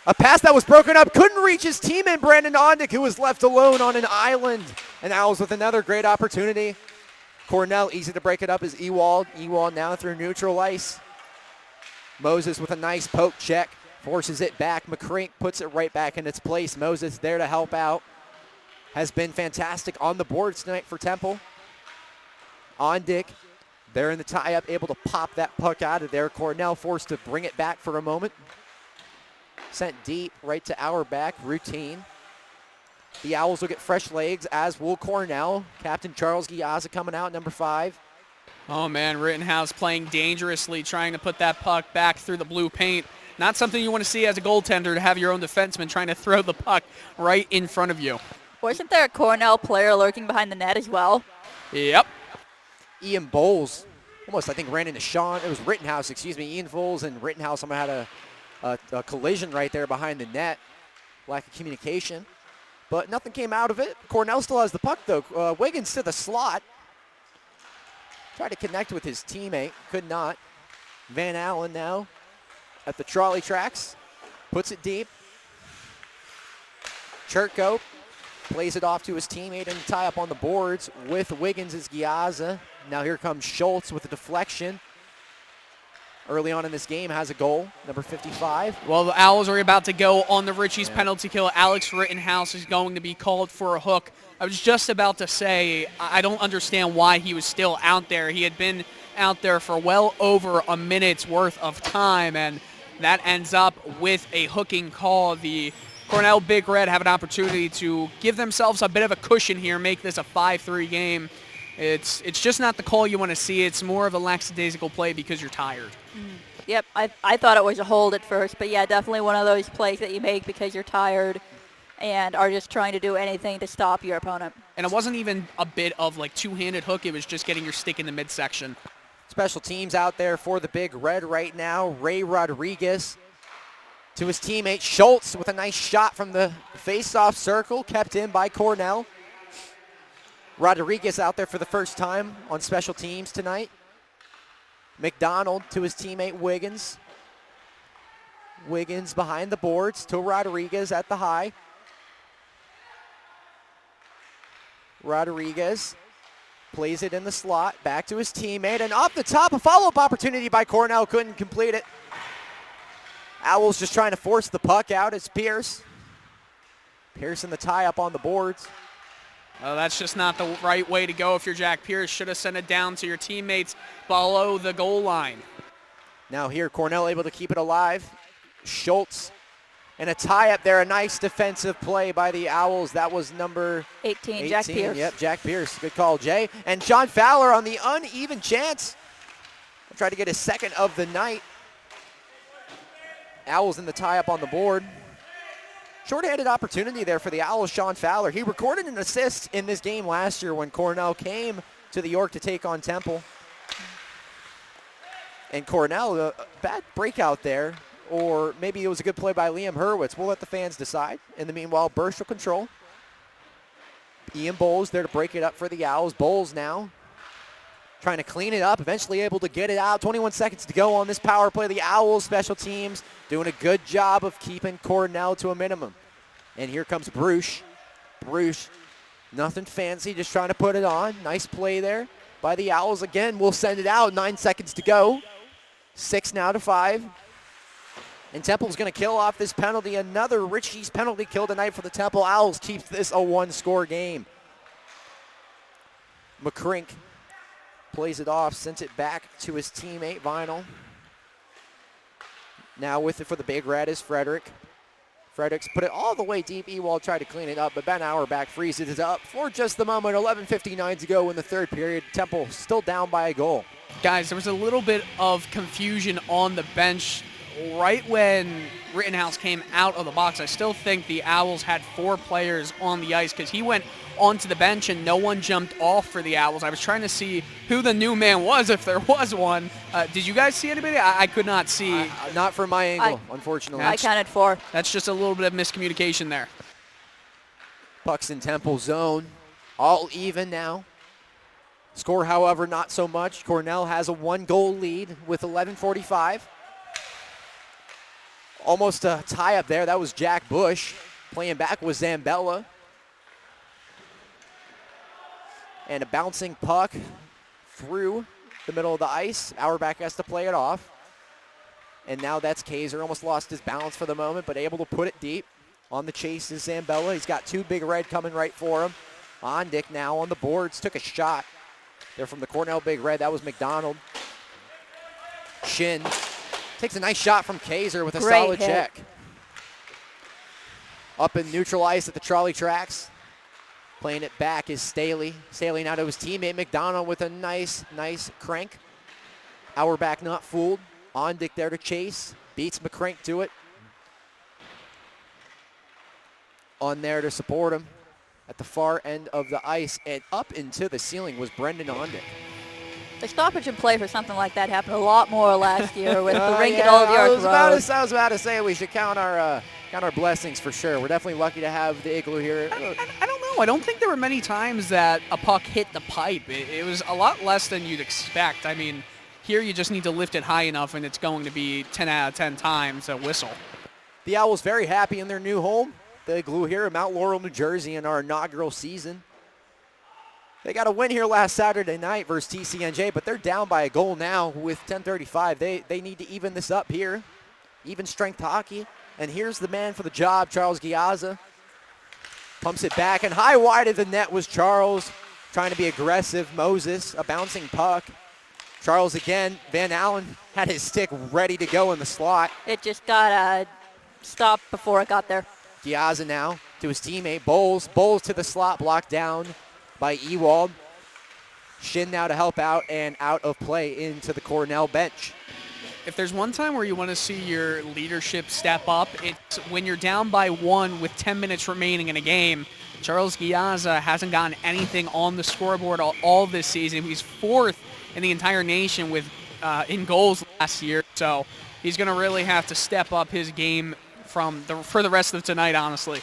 A pass that was broken up, couldn't reach his teammate, Brandon Ondick, who was left alone on an island. And Owls with another great opportunity. Cornell, easy to break it up, is Ewald. Ewald now through neutral ice. Moses with a nice poke check, forces it back. McCrink puts it right back in its place. Moses there to help out. Has been fantastic on the boards tonight for Temple. Ondick there in the tie-up, able to pop that puck out of there. Cornell forced to bring it back for a moment. Sent deep right to Auerbach, routine. The Owls will get fresh legs, as will Cornell. Captain Charles Giazza coming out, number 5. Oh, man, Rittenhouse playing dangerously, trying to put that puck back through the blue paint. Not something you want to see as a goaltender, to have your own defenseman trying to throw the puck right in front of you. Wasn't there a Cornell player lurking behind the net as well? Yep. Ian Bowles almost, I think, ran into Sean. It was Rittenhouse, excuse me. Ian Bowles and Rittenhouse somehow had a collision right there behind the net. Lack of communication. But nothing came out of it. Cornell still has the puck, though. Wiggins to the slot. Tried to connect with his teammate. Could not. Van Allen now at the trolley tracks. Puts it deep. Churko plays it off to his teammate and tie up on the boards with Wiggins as Giazza. Now here comes Schultz with a deflection. Early on in this game has a goal, number 55. Well, the Owls are about to go on the Richie's penalty kill. Alex Rittenhouse is going to be called for a hook. I was just about to say, I don't understand why he was still out there. He had been out there for well over a minute's worth of time, and that ends up with a hooking call. The Cornell Big Red have an opportunity to give themselves a bit of a cushion here, make this a 5-3 game. It's just not the call you want to see. It's more of a lackadaisical play because you're tired. Yep, I thought it was a hold at first, but yeah, definitely one of those plays that you make because you're tired and are just trying to do anything to stop your opponent. And it wasn't even a bit of like two-handed hook. It was just getting your stick in the midsection. Special teams out there for the Big Red right now. Ray Rodriguez to his teammate Schultz with a nice shot from the face-off circle, kept in by Cornell. Rodriguez out there for the first time on special teams tonight. McDonald to his teammate Wiggins. Wiggins behind the boards to Rodriguez at the high. Rodriguez plays it in the slot, back to his teammate, and off the top, a follow-up opportunity by Cornell, couldn't complete it. Owls just trying to force the puck out. It's Pierce. Pierce in the tie-up on the boards. Oh, that's just not the right way to go if you're Jack Pierce. Should have sent it down to your teammates below the goal line. Now here, Cornell able to keep it alive. Schultz and a tie-up there. A nice defensive play by the Owls. That was number 18, Jack Pierce. Yep, Jack Pierce. Good call, Jay. And John Fowler on the uneven chance. try to get his second of the night. Owls in the tie-up on the board. Short-handed opportunity there for the Owls, Sean Fowler. He recorded an assist in this game last year when Cornell came to the York to take on Temple. And Cornell, a bad breakout there, or maybe it was a good play by Liam Hurwitz. We'll let the fans decide. In the meanwhile, burst of control. Ian Bowles there to break it up for the Owls. Bowles now trying to clean it up, eventually able to get it out. 21 seconds to go on this power play. The Owls special teams doing a good job of keeping Cornell to a minimum. And here comes Bruce. Bruce, nothing fancy, just trying to put it on. Nice play there by the Owls. Again, we'll send it out. 9 seconds to go. 6 now to 5. And Temple's going to kill off this penalty. Another Richie's penalty kill tonight for the Temple Owls. Keeps this a one-score game. McCrink plays it off, sends it back to his teammate, Vinyl. Now with it for the Big Red is Frederick. Fredericks put it all the way deep. Ewald tried to clean it up, but Ben Auerbach freezes it up for just the moment. 11:59 to go in the third period. Temple still down by a goal. Guys, there was a little bit of confusion on the bench right when Rittenhouse came out of the box. I still think the Owls had 4 players on the ice because he went onto the bench and no one jumped off for the Owls. I was trying to see who the new man was, if there was one. Did you guys see anybody? I could not see. Not from my angle, unfortunately. I counted 4. That's just a little bit of miscommunication there. Pucks in Temple zone. All even now. Score, however, not so much. Cornell has a 1-goal lead with 11:45. Almost a tie up there. That was Jack Bush. Playing back was Zambella. And a bouncing puck through the middle of the ice. Auerbach has to play it off. And now that's Kaiser. Almost lost his balance for the moment, but able to put it deep. On the chase is Zambella. He's got 2 Big Red coming right for him. Ondick now on the boards. Took a shot. They're from the Cornell Big Red. That was McDonald. Shin takes a nice shot from Kaiser with a solid check. Up in neutral ice at the trolley tracks. Playing it back is Staley. Staley now to his teammate McDonald with a nice crank. Auerbach not fooled. Ondick there to chase. Beats McCrank to it. On there to support him at the far end of the ice, and up into the ceiling was Brendan Ondick. The stoppage in play for something like that happened a lot more last year with the rink at Old York Road. I was about to say we should count our blessings for sure. We're definitely lucky to have the Igloo here. I don't know. I don't think there were many times that a puck hit the pipe. It was a lot less than you'd expect. I mean, here you just need to lift it high enough, and it's going to be 10 out of 10 times a whistle. The Owls very happy in their new home. The Igloo here in Mount Laurel, New Jersey in our inaugural season. They got a win here last Saturday night versus TCNJ, but they're down by a goal now with 10:35. They need to even this up here. Even strength hockey. And here's the man for the job, Charles Giazza. Pumps it back, and high wide of the net was Charles, trying to be aggressive. Moses, a bouncing puck. Charles again. Van Allen had his stick ready to go in the slot. It just got stopped before it got there. Giazza now to his teammate, Bowles. Bowles to the slot, blocked down by Ewald. Shin now to help out, and out of play into the Cornell bench. If there's one time where you want to see your leadership step up, it's when you're down by 1 with 10 minutes remaining in a game. Charles Giazza hasn't gotten anything on the scoreboard all this season. He's 4th in the entire nation with in goals last year, so he's going to really have to step up his game for the rest of tonight, honestly.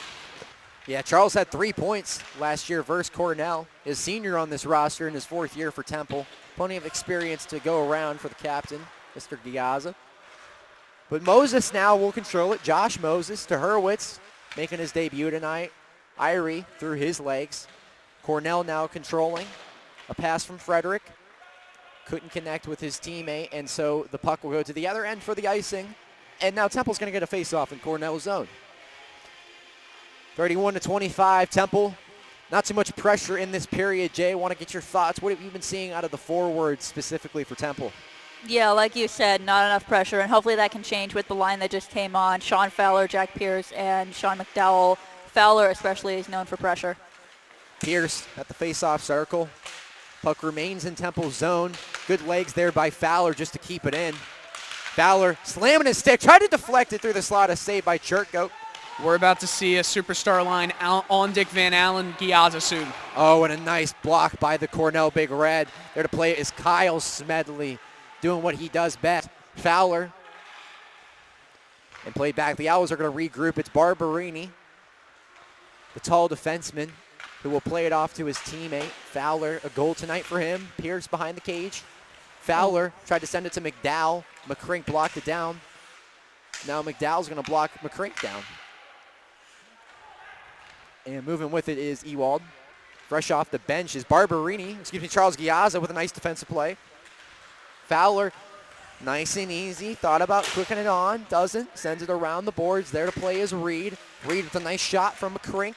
Yeah, Charles had 3 points last year versus Cornell. His senior on this roster in his 4th year for Temple. Plenty of experience to go around for the captain, Mr. Giazza. But Moses now will control it. Josh Moses to Hurwitz, making his debut tonight. Irie through his legs. Cornell now controlling. A pass from Frederick. Couldn't connect with his teammate, and so the puck will go to the other end for the icing. And now Temple's going to get a face-off in Cornell's zone. 31-25, Temple. Not too much pressure in this period. Jay, want to get your thoughts. What have you been seeing out of the forwards specifically for Temple? Yeah, like you said, not enough pressure, and hopefully that can change with the line that just came on. Sean Fowler, Jack Pierce, and Sean McDowell. Fowler especially is known for pressure. Pierce at the face-off circle. Puck remains in Temple's zone. Good legs there by Fowler just to keep it in. Fowler slamming his stick, tried to deflect it through the slot, a save by Churko. We're about to see a superstar line on Dick Van Allen, Giazza soon. Oh, and a nice block by the Cornell Big Red. There to play is Kyle Smedley doing what he does best. Fowler. And played back. The Owls are going to regroup. It's Barberini, the tall defenseman, who will play it off to his teammate. Fowler, a goal tonight for him. Pierce behind the cage. Fowler tried to send it to McDowell. McCrink blocked it down. Now McDowell's going to block McCrink down. And moving with it is Ewald. Fresh off the bench is Charles Giazza with a nice defensive play. Fowler, nice and easy. Thought about clicking it on. Doesn't. Sends it around the boards. There to play is Reed. Reed with a nice shot from McCrink.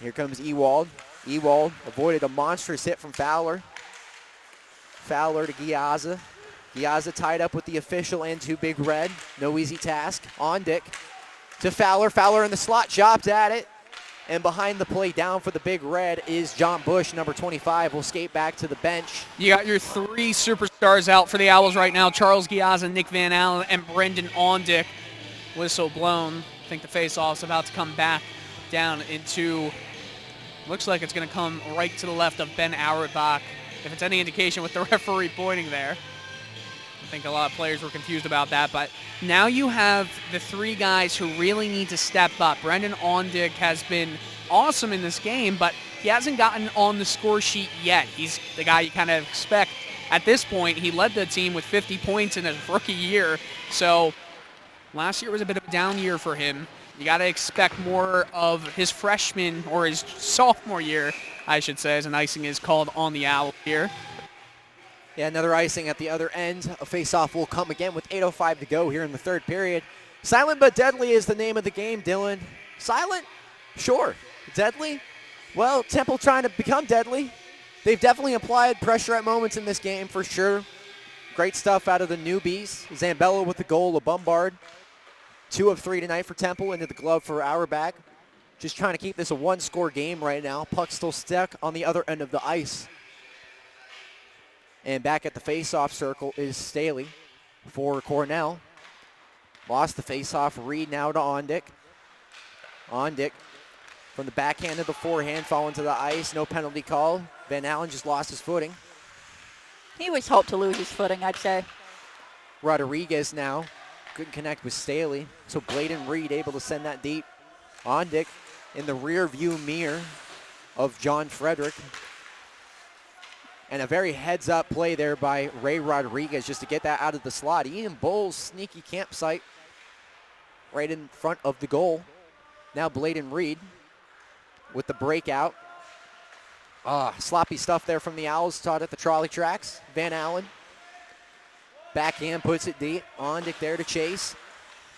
Here comes Ewald. Ewald avoided a monstrous hit from Fowler. Fowler to Giazza. Giazza tied up with the official and two Big Red. No easy task. On Dick to Fowler. Fowler in the slot, chopped at it. And behind the play down for the Big Red is John Bush, number 25. Will skate back to the bench. You got your three superstars out for the Owls right now. Charles Giazza, Nick Van Allen, and Brendan Ondick. Whistle blown. I think the face-off's about to come back down into, looks like it's going to come right to the left of Ben Auerbach. If it's any indication with the referee pointing there. I think a lot of players were confused about that, but now you have the three guys who really need to step up. Brendan Ondick has been awesome in this game, but he hasn't gotten on the score sheet yet. He's the guy you kind of expect. At this point, he led the team with 50 points in his rookie year, so last year was a bit of a down year for him. You got to expect more of his freshman, or his sophomore year, I should say, as an icing is called on the Owl here. Yeah, another icing at the other end. A face-off will come again with 8:05 to go here in the third period. Silent but deadly is the name of the game, Dylan. Silent? Sure. Deadly? Well, Temple trying to become deadly. They've definitely applied pressure at moments in this game for sure. Great stuff out of the newbies. Zambello with the goal, a Bombard. 2 of 3 tonight for Temple, into the glove for Auerbach. Just trying to keep this a one-score game right now. Puck still stuck on the other end of the ice. And back at the face-off circle is Staley for Cornell. Lost the face-off. Reed now to Ondick. Ondick from the backhand to the forehand, falling to the ice. No penalty call. Van Allen just lost his footing. He was hoped to lose his footing, I'd say. Rodriguez now couldn't connect with Staley. So Bladen Reed able to send that deep. Ondick in the rear view mirror of John Frederick. And a very heads-up play there by Ray Rodriguez just to get that out of the slot. Ian Bull's sneaky campsite right in front of the goal. Now Bladen Reed with the breakout. Sloppy stuff there from the Owls, taught at the trolley tracks. Van Allen. Backhand puts it deep. Ondick there to chase.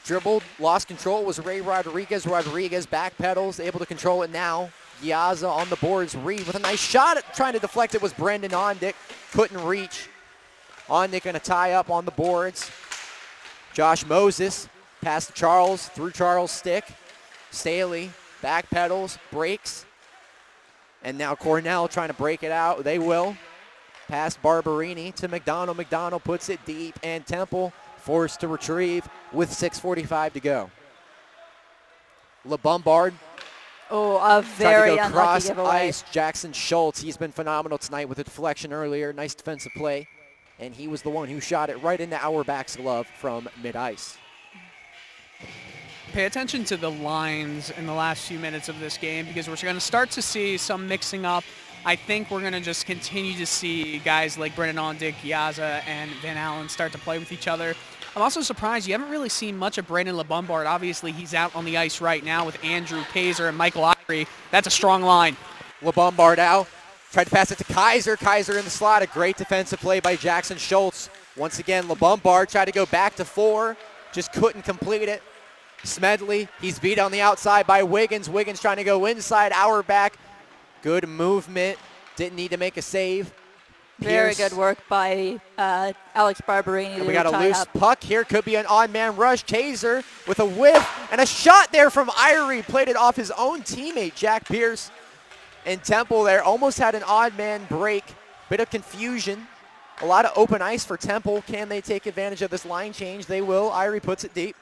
Dribbled, lost control, was Ray Rodriguez. Rodriguez backpedals, able to control it now. Giazza on the boards. Reed with a nice shot at trying to deflect it was Brendan Ondick. Couldn't reach. Ondick going to tie up on the boards. Josh Moses past Charles, through Charles' stick. Staley backpedals, breaks. And now Cornell trying to break it out. They will. Past Barberini to McDonald. McDonald puts it deep, and Temple forced to retrieve with 6:45 to go. LeBombard. Oh, a very unlucky unlucky giveaway. Ice, Jackson Schultz. He's been phenomenal tonight with a deflection earlier. Nice defensive play. And he was the one who shot it right into Auerbach's glove from mid-ice. Pay attention to the lines in the last few minutes of this game, because we're going to start to see some mixing up. I think we're going to just continue to see guys like Brendan Ondick, Giazza, and Van Allen start to play with each other. I'm also surprised you haven't really seen much of Brandon LeBombard. Obviously, he's out on the ice right now with Andrew Kaiser and Michael Irie. That's a strong line. LeBombard out. Tried to pass it to Kaiser. Kaiser in the slot. A great defensive play by Jackson Schultz. Once again, LeBombard tried to go back to 4. Just couldn't complete it. Smedley, he's beat on the outside by Wiggins. Wiggins trying to go inside. Auerbach. Good movement. Didn't need to make a save. Very Pierce. good work by Alex Barberini. And we got a loose puck here. Could be an odd man rush. Kaiser with a whiff and a shot there from Irie. Played it off his own teammate, Jack Pierce. And Temple there almost had an odd man break. Bit of confusion. A lot of open ice for Temple. Can they take advantage of this line change? They will. Irie puts it deep.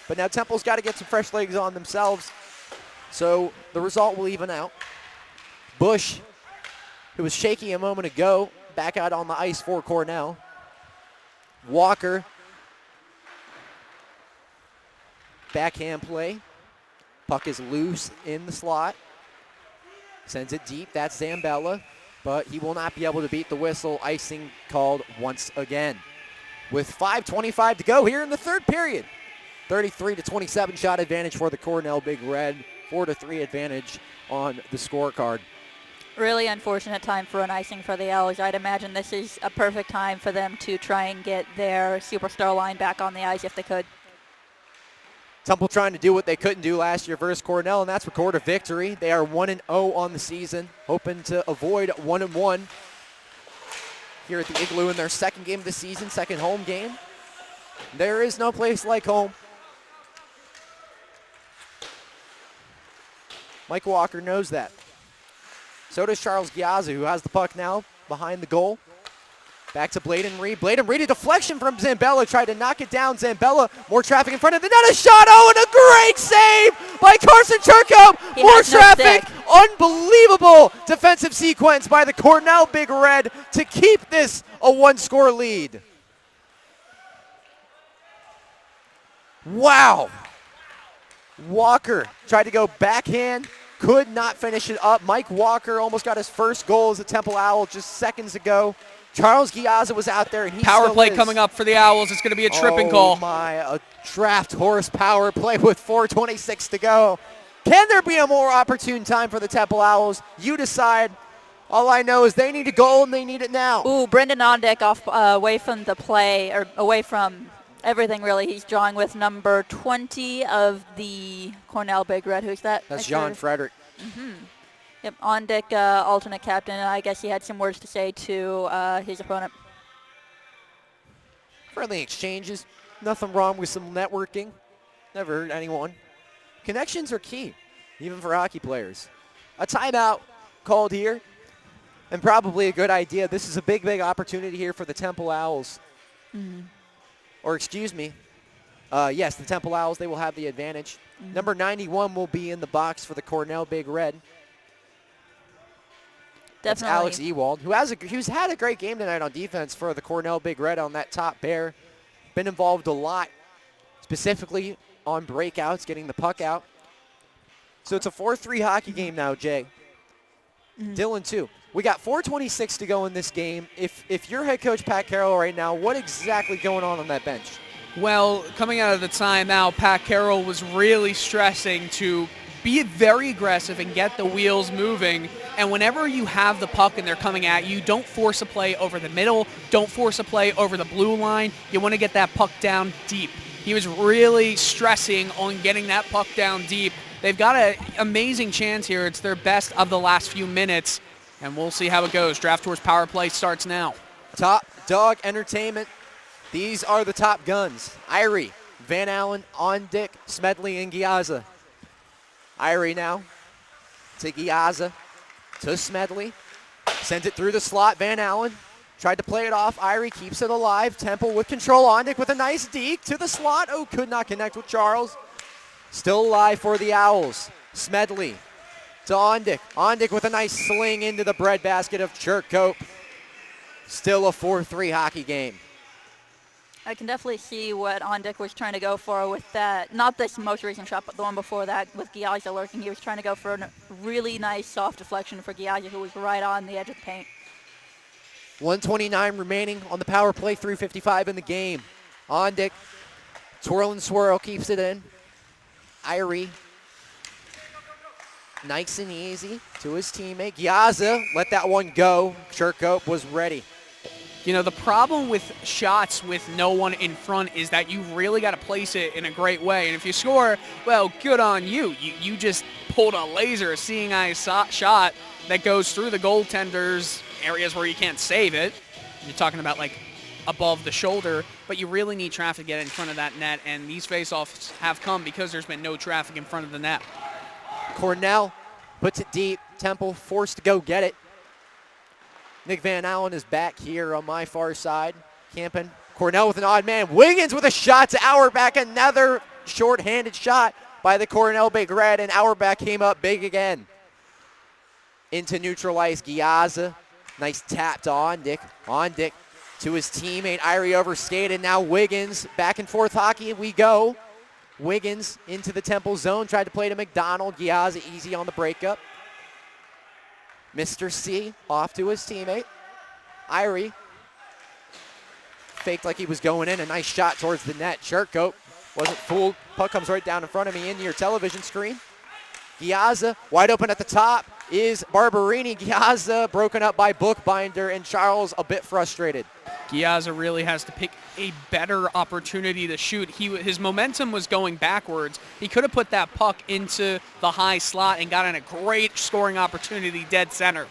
But now Temple's got to get some fresh legs on themselves. So the result will even out. Bush, who was shaky a moment ago, back out on the ice for Cornell. Walker. Backhand play. Puck is loose in the slot. Sends it deep. That's Zambella. But he will not be able to beat the whistle. Icing called once again. With 5:25 to go here in the third period. 33-27 shot advantage for the Cornell Big Red. 4-3 advantage on the scorecard. Really unfortunate time for an icing for the Owls. I'd imagine this is a perfect time for them to try and get their superstar line back on the ice if they could. Temple trying to do what they couldn't do last year versus Cornell, and that's record a victory. They are 1-0 on the season, hoping to avoid 1-1 here at the Igloo in their second game of the season, second home game. There is no place like home. Mike Walker knows that. So does Charles Giazza, who has the puck now behind the goal. Back to Bladen Reed. Bladen Reed, a deflection from Zambella. Tried to knock it down. Zambella, more traffic in front of the net. A shot. Oh, and a great save by Carson Turco. More traffic. Unbelievable defensive sequence by the Cornell Big Red to keep this a one-score lead. Wow. Walker tried to go backhand. Could not finish it up. Mike Walker almost got his first goal as a Temple Owl just seconds ago. Charles Giazza was out there, and he Power play is. coming up for the Owls. It's going to be a tripping call. Oh, my. A draft horsepower play with 4:26 to go. Can there be a more opportune time for the Temple Owls? You decide. All I know is they need a goal, and they need it now. Ooh, Brendan Ondick off away from the play, or away from everything, really. He's drawing with number 20 of the Cornell Big Red. Who's that? That's John Frederick. Mm-hmm. Yep, Ondick, alternate captain. I guess he had some words to say to his opponent. Friendly exchanges. Nothing wrong with some networking. Never hurt anyone. Connections are key, even for hockey players. A timeout called here, and probably a good idea. This is a big, big opportunity here for the Temple Owls. Mm-hmm. Or excuse me. Yes, the Temple Owls, they will have the advantage. Mm-hmm. Number 91 will be in the box for the Cornell Big Red. That's Alex Ewald, who's had a great game tonight on defense for the Cornell Big Red on that top pair. Been involved a lot, specifically on breakouts, getting the puck out. So it's a 4-3 hockey game now, Jay. Mm-hmm. Dylan, too. We got 4:26 to go in this game. If you're head coach Pat Carroll right now, what exactly going on that bench? Well, coming out of the timeout, Pat Carroll was really stressing to be very aggressive and get the wheels moving. And whenever you have the puck and they're coming at you, don't force a play over the middle. Don't force a play over the blue line. You want to get that puck down deep. He was really stressing on getting that puck down deep. They've got an amazing chance here. It's their best of the last few minutes. And we'll see how it goes. Draft Tours Power Play starts now. Top Dog Entertainment. These are the top guns. Irie, Van Allen, Ondick, Smedley, and Giazza. Irie now to Giazza, to Smedley. Sends it through the slot. Van Allen tried to play it off. Irie keeps it alive. Temple with control. Ondick with a nice deke to the slot. Oh, could not connect with Charles. Still alive for the Owls. Smedley to Ondick. Ondick with a nice sling into the breadbasket of Churkope. Still a 4-3 hockey game. I can definitely see what Ondick was trying to go for with that. Not this most recent shot, but the one before that with Giazza lurking. He was trying to go for a really nice soft deflection for Giazza, who was right on the edge of the paint. 1:29 remaining on the power play, 3:55 in the game. Ondick, twirl and swirl, keeps it in. Irie, nice and easy to his teammate. Giazza let that one go. Churkope was ready. You know, the problem with shots with no one in front is that you really got to place it in a great way. And if you score, well, good on you. You just pulled a laser, a seeing eye shot that goes through the goaltender's areas where you can't save it. You're talking about, like, above the shoulder. But you really need traffic to get in front of that net. And these faceoffs have come because there's been no traffic in front of the net. Cornell puts it deep. Temple forced to go get it. Nick Van Allen is back here on my far side, camping. Cornell with an odd man. Wiggins with a shot to Auerbach. Another short-handed shot by the Cornell Big Red, and Auerbach came up big again. Into neutral ice, Giazza. Nice tap to Ondick. Ondick to his teammate, Irie overskated. Now Wiggins, back and forth hockey we go. Wiggins into the Temple zone, tried to play to McDonald. Giazza easy on the breakup. Mr. C off to his teammate. Irie faked like he was going in. A nice shot towards the net. Cherko wasn't fooled. Puck comes right down in front of me into your television screen. Giazza wide open at the top is Barberini. Giazza broken up by Bookbinder, and Charles a bit frustrated. Giazza really has to pick a better opportunity to shoot. His momentum was going backwards. He could have put that puck into the high slot and gotten a great scoring opportunity dead center.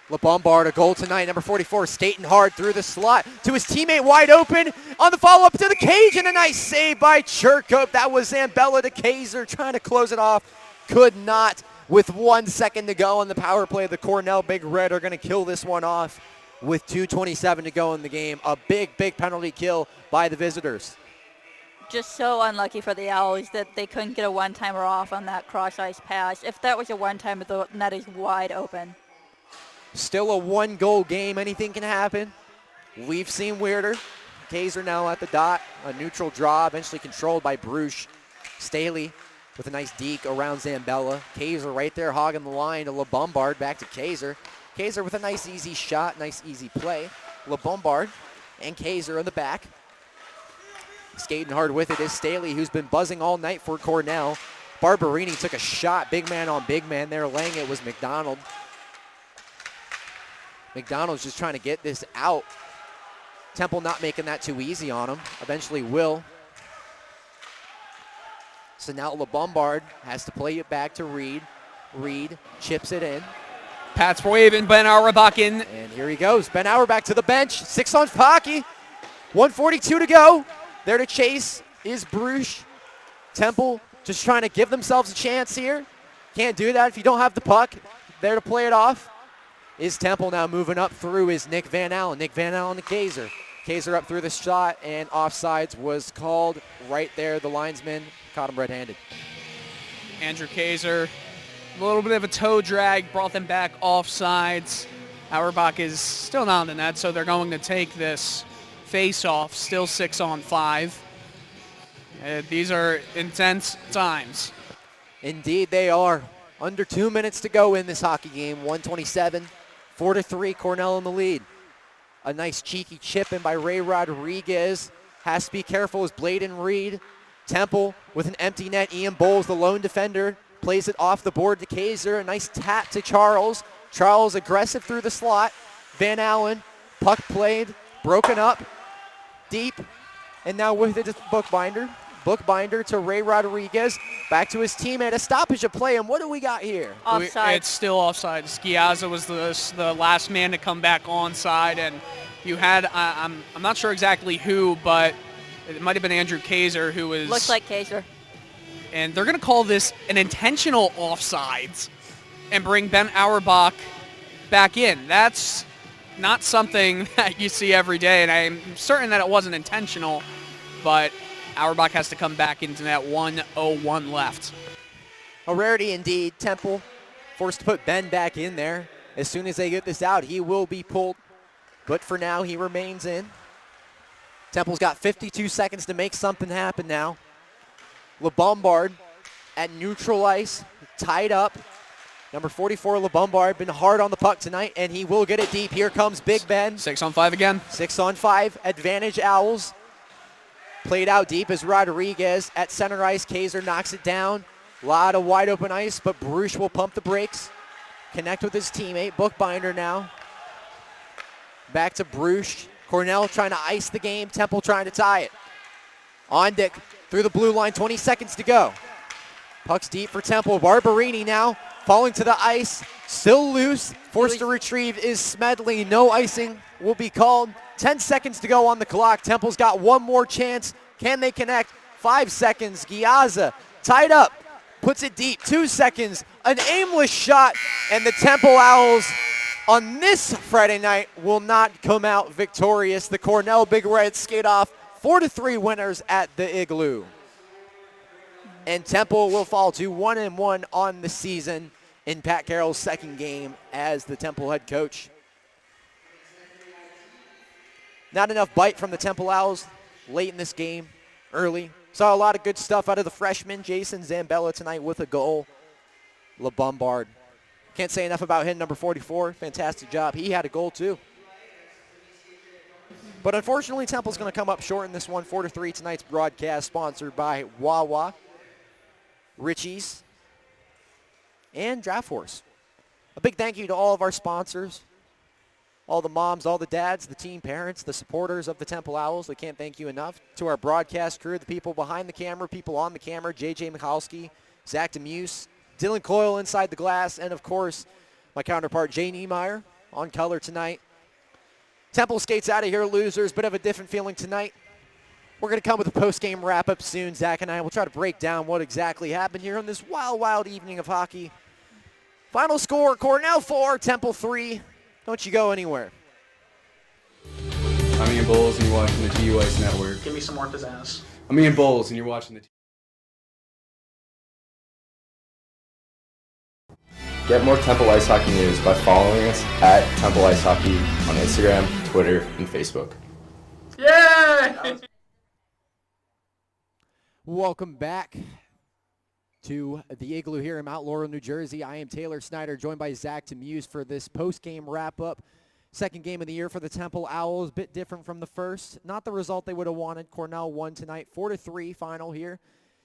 LeBombard, a goal tonight, number 44, skating hard through the slot to his teammate wide open on the follow-up to the cage, and a nice save by Cherko. That was Zambella to Kaiser trying to close it off. Could not. With 1 second to go on the power play, the Cornell Big Red are going to kill this one off with 2:27 to go in the game. A big, big penalty kill by the visitors. Just so unlucky for the Owls that they couldn't get a one-timer off on that cross-ice pass. If that was a one-timer, the net is wide open. Still a one-goal game. Anything can happen. We've seen weirder. Kaiser now at the dot. A neutral draw, eventually controlled by Bruce. Staley with a nice deke around Zambella. Kaiser right there hogging the line to LeBombard. Back to Kaiser. Kaiser with a nice easy shot, nice easy play. LeBombard and Kaiser in the back. Skating hard with it is Staley, who's been buzzing all night for Cornell. Barberini took a shot, big man on big man there. Laying it was McDonald. McDonald's just trying to get this out. Temple not making that too easy on him. Eventually will. So now LeBombard has to play it back to Reed. Reed chips it in. Pat's waving, Ben Auerbach in. And here he goes. Ben Auerbach to the bench. 6 on hockey. 1:42 to go. There to chase is Bruce. Temple just trying to give themselves a chance here. Can't do that if you don't have the puck. There to play it off is Temple. Now moving up through is Nick Van Allen. Nick Van Allen to Kaiser. Kaiser up through the shot, and offsides was called right there. The linesman caught him red-handed. Andrew Kaiser, a little bit of a toe drag, brought them back offsides. Auerbach is still not on the net, so they're going to take this face-off, still 6 on 5. These are intense times. Indeed they are. Under 2 minutes to go in this hockey game. 1:27, 4-3, Cornell in the lead. A nice cheeky chip in by Ray Rodriguez. Has to be careful as Bladen Reed. Temple with an empty net. Ian Bowles, the lone defender, plays it off the board to Kaiser. A nice tap to Charles. Charles aggressive through the slot. Van Allen, puck played, broken up, deep, and now with it is Bookbinder. Bookbinder to Ray Rodriguez. Back to his teammate. A stoppage of play, and what do we got here? Offside. It's still offside. Giazza was the last man to come back onside, and you had, I'm not sure exactly who, but it might have been Andrew Kaiser who was. Looks like Kaiser. And they're going to call this an intentional offsides and bring Ben Auerbach back in. That's not something that you see every day, and I'm certain that it wasn't intentional, but Auerbach has to come back into that 1:01 left. A rarity indeed. Temple forced to put Ben back in there. As soon as they get this out, he will be pulled. But for now, he remains in. Temple's got 52 seconds to make something happen now. LeBombard at neutral ice, tied up. Number 44, LeBombard, been hard on the puck tonight, and he will get it deep. Here comes Big Ben. 6 on 5 again. 6 on 5, advantage Owls. Played out deep as Rodriguez at center ice. Kaiser knocks it down. A lot of wide open ice, but Bruce will pump the brakes. Connect with his teammate. Bookbinder now. Back to Bruce. Cornell trying to ice the game. Temple trying to tie it. Ondick through the blue line. 20 seconds to go. Puck's deep for Temple. Barberini now falling to the ice. Still loose. Forced to retrieve is Smedley. No icing will be called. 10 seconds to go on the clock. Temple's got one more chance. Can they connect? 5 seconds. Giazza tied up. Puts it deep. 2 seconds. An aimless shot. And the Temple Owls on this Friday night will not come out victorious. The Cornell Big Reds skate off 4-3 winners at the Igloo. And Temple will fall to 1-1 on the season in Pat Carroll's second game as the Temple head coach. Not enough bite from the Temple Owls late in this game, early. Saw a lot of good stuff out of the freshman, Jason Zambella, tonight with a goal. LeBombard. Can't say enough about him, number 44. Fantastic job. He had a goal, too. But unfortunately, Temple's going to come up short in this one, 4-3. Tonight's broadcast sponsored by Wawa, Richie's, and Draft Horse. A big thank you to all of our sponsors, all the moms, all the dads, the team parents, the supporters of the Temple Owls. We can't thank you enough. To our broadcast crew, the people behind the camera, people on the camera, JJ Michalski, Zach Demuse, Dylan Coyle inside the glass, and of course, my counterpart, Jay Niemeyer, on color tonight. Temple skates out of here, losers. Bit of a different feeling tonight. We're going to come with a post-game wrap-up soon. Zach and I will try to break down what exactly happened here on this wild, wild evening of hockey. Final score, Cornell 4, Temple 3. Don't you go anywhere. I'm Ian Bowles, and you're watching the TU Ice Network. Give me some more pizzazz. I'm Ian Bowles, and you're watching the Get more Temple Ice Hockey news by following us at Temple Ice Hockey on Instagram, Twitter, and Facebook. Yay! Welcome back to the Igloo here in Mount Laurel, New Jersey. I am Taylor Snyder, joined by Zach Demuse for this post-game wrap-up. Second game of the year for the Temple Owls, bit different from the first. Not the result they would have wanted. Cornell won tonight, 4-3 final here.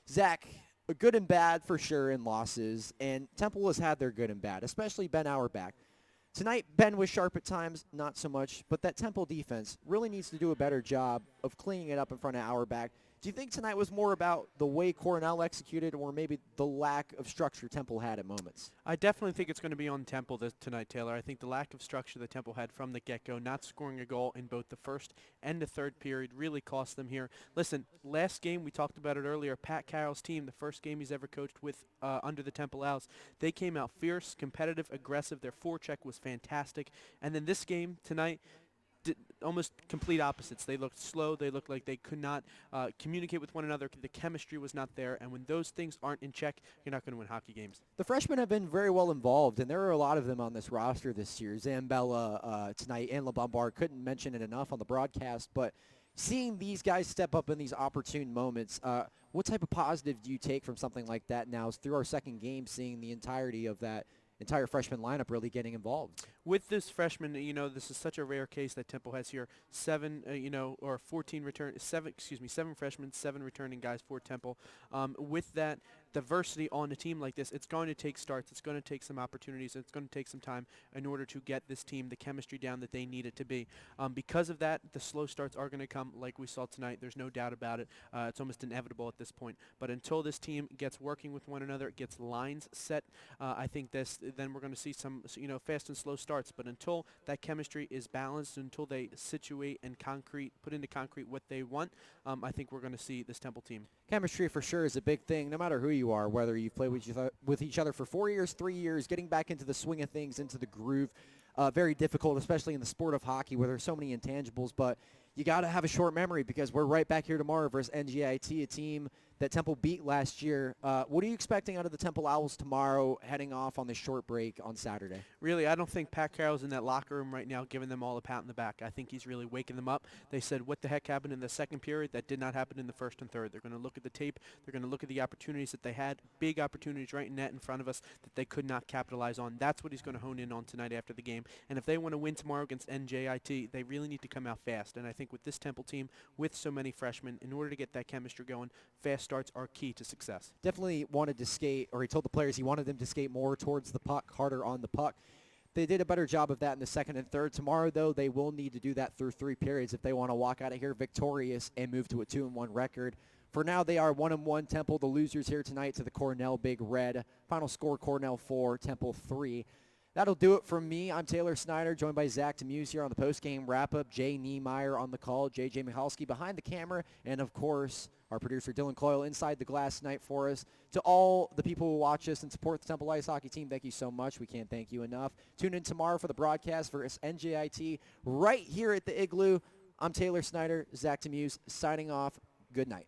Zach, a good and bad for sure in losses, and Temple has had their good and bad, especially Ben Auerbach. Tonight, Ben was sharp at times, not so much, but that Temple defense really needs to do a better job of cleaning it up in front of Auerbach. Do you think tonight was more about the way Cornell executed or maybe the lack of structure Temple had at moments? I definitely think it's going to be on Temple tonight, Taylor. I think the lack of structure that Temple had from the get-go, not scoring a goal in both the first and the third period, really cost them here. Listen, last game, we talked about it earlier, Pat Carroll's team, the first game he's ever coached with under the Temple Owls, they came out fierce, competitive, aggressive. Their forecheck was fantastic. And then this game tonight, almost complete opposites. They looked slow. They looked like they could not communicate with one another. The chemistry was not there. And when those things aren't in check, you're not going to win hockey games. The freshmen have been very well involved, and there are a lot of them on this roster this year. Zambella tonight and LeBombard, couldn't mention it enough on the broadcast, but seeing these guys step up in these opportune moments, what type of positive do you take from something like that now through our second game, seeing the entirety of that entire freshman lineup really getting involved? With this freshman, this is such a rare case that Temple has here. 7 freshmen, 7 returning guys for Temple. With that diversity on a team like this, it's going to take starts. It's going to take some opportunities. It's going to take some time in order to get this team the chemistry down that they need it to be. Because of that, the slow starts are going to come like we saw tonight. There's no doubt about it. It's almost inevitable at this point. But until this team gets working with one another, gets lines set, I think then we're going to see some fast and slow starts. But until that chemistry is balanced, until they situate and put into concrete what they want, I think we're going to see this Temple team. Chemistry for sure is a big thing, no matter who you are, whether you've played with each other for 4 years, 3 years, getting back into the swing of things, into the groove. Very difficult, especially in the sport of hockey where there's so many intangibles, but you got to have a short memory because we're right back here tomorrow versus NJIT, a team that Temple beat last year. What are you expecting out of the Temple Owls tomorrow, heading off on this short break on Saturday? Really, I don't think Pat Carroll's in that locker room right now giving them all a pat on the back. I think he's really waking them up. They said, what the heck happened in the second period? That did not happen in the first and third. They're going to look at the tape. They're going to look at the opportunities that they had, big opportunities right in net in front of us that they could not capitalize on. That's what he's going to hone in on tonight after the game. And if they want to win tomorrow against NJIT, they really need to come out fast. And I think with this Temple team, with so many freshmen, in order to get that chemistry going, fast starts are key to success. Definitely wanted to skate, or he told the players he wanted them to skate more towards the puck, harder on the puck. They did a better job of that in the second and third. Tomorrow, though, they will need to do that through 3 periods if they want to walk out of here victorious and move to a 2-1 record. For now, they are 1-1. Temple, the losers here tonight to the Cornell Big Red. Final score, Cornell 4, Temple 3. That'll do it from me. I'm Taylor Snyder, joined by Zach Demuse here on the Postgame Wrap-Up. Jay Niemeyer on the call, JJ Michalski behind the camera, and of course, our producer Dylan Coyle inside the glass tonight for us. To all the people who watch us and support the Temple Ice Hockey team, thank you so much. We can't thank you enough. Tune in tomorrow for the broadcast for NJIT right here at the Igloo. I'm Taylor Snyder, Zach Demuse signing off. Good night.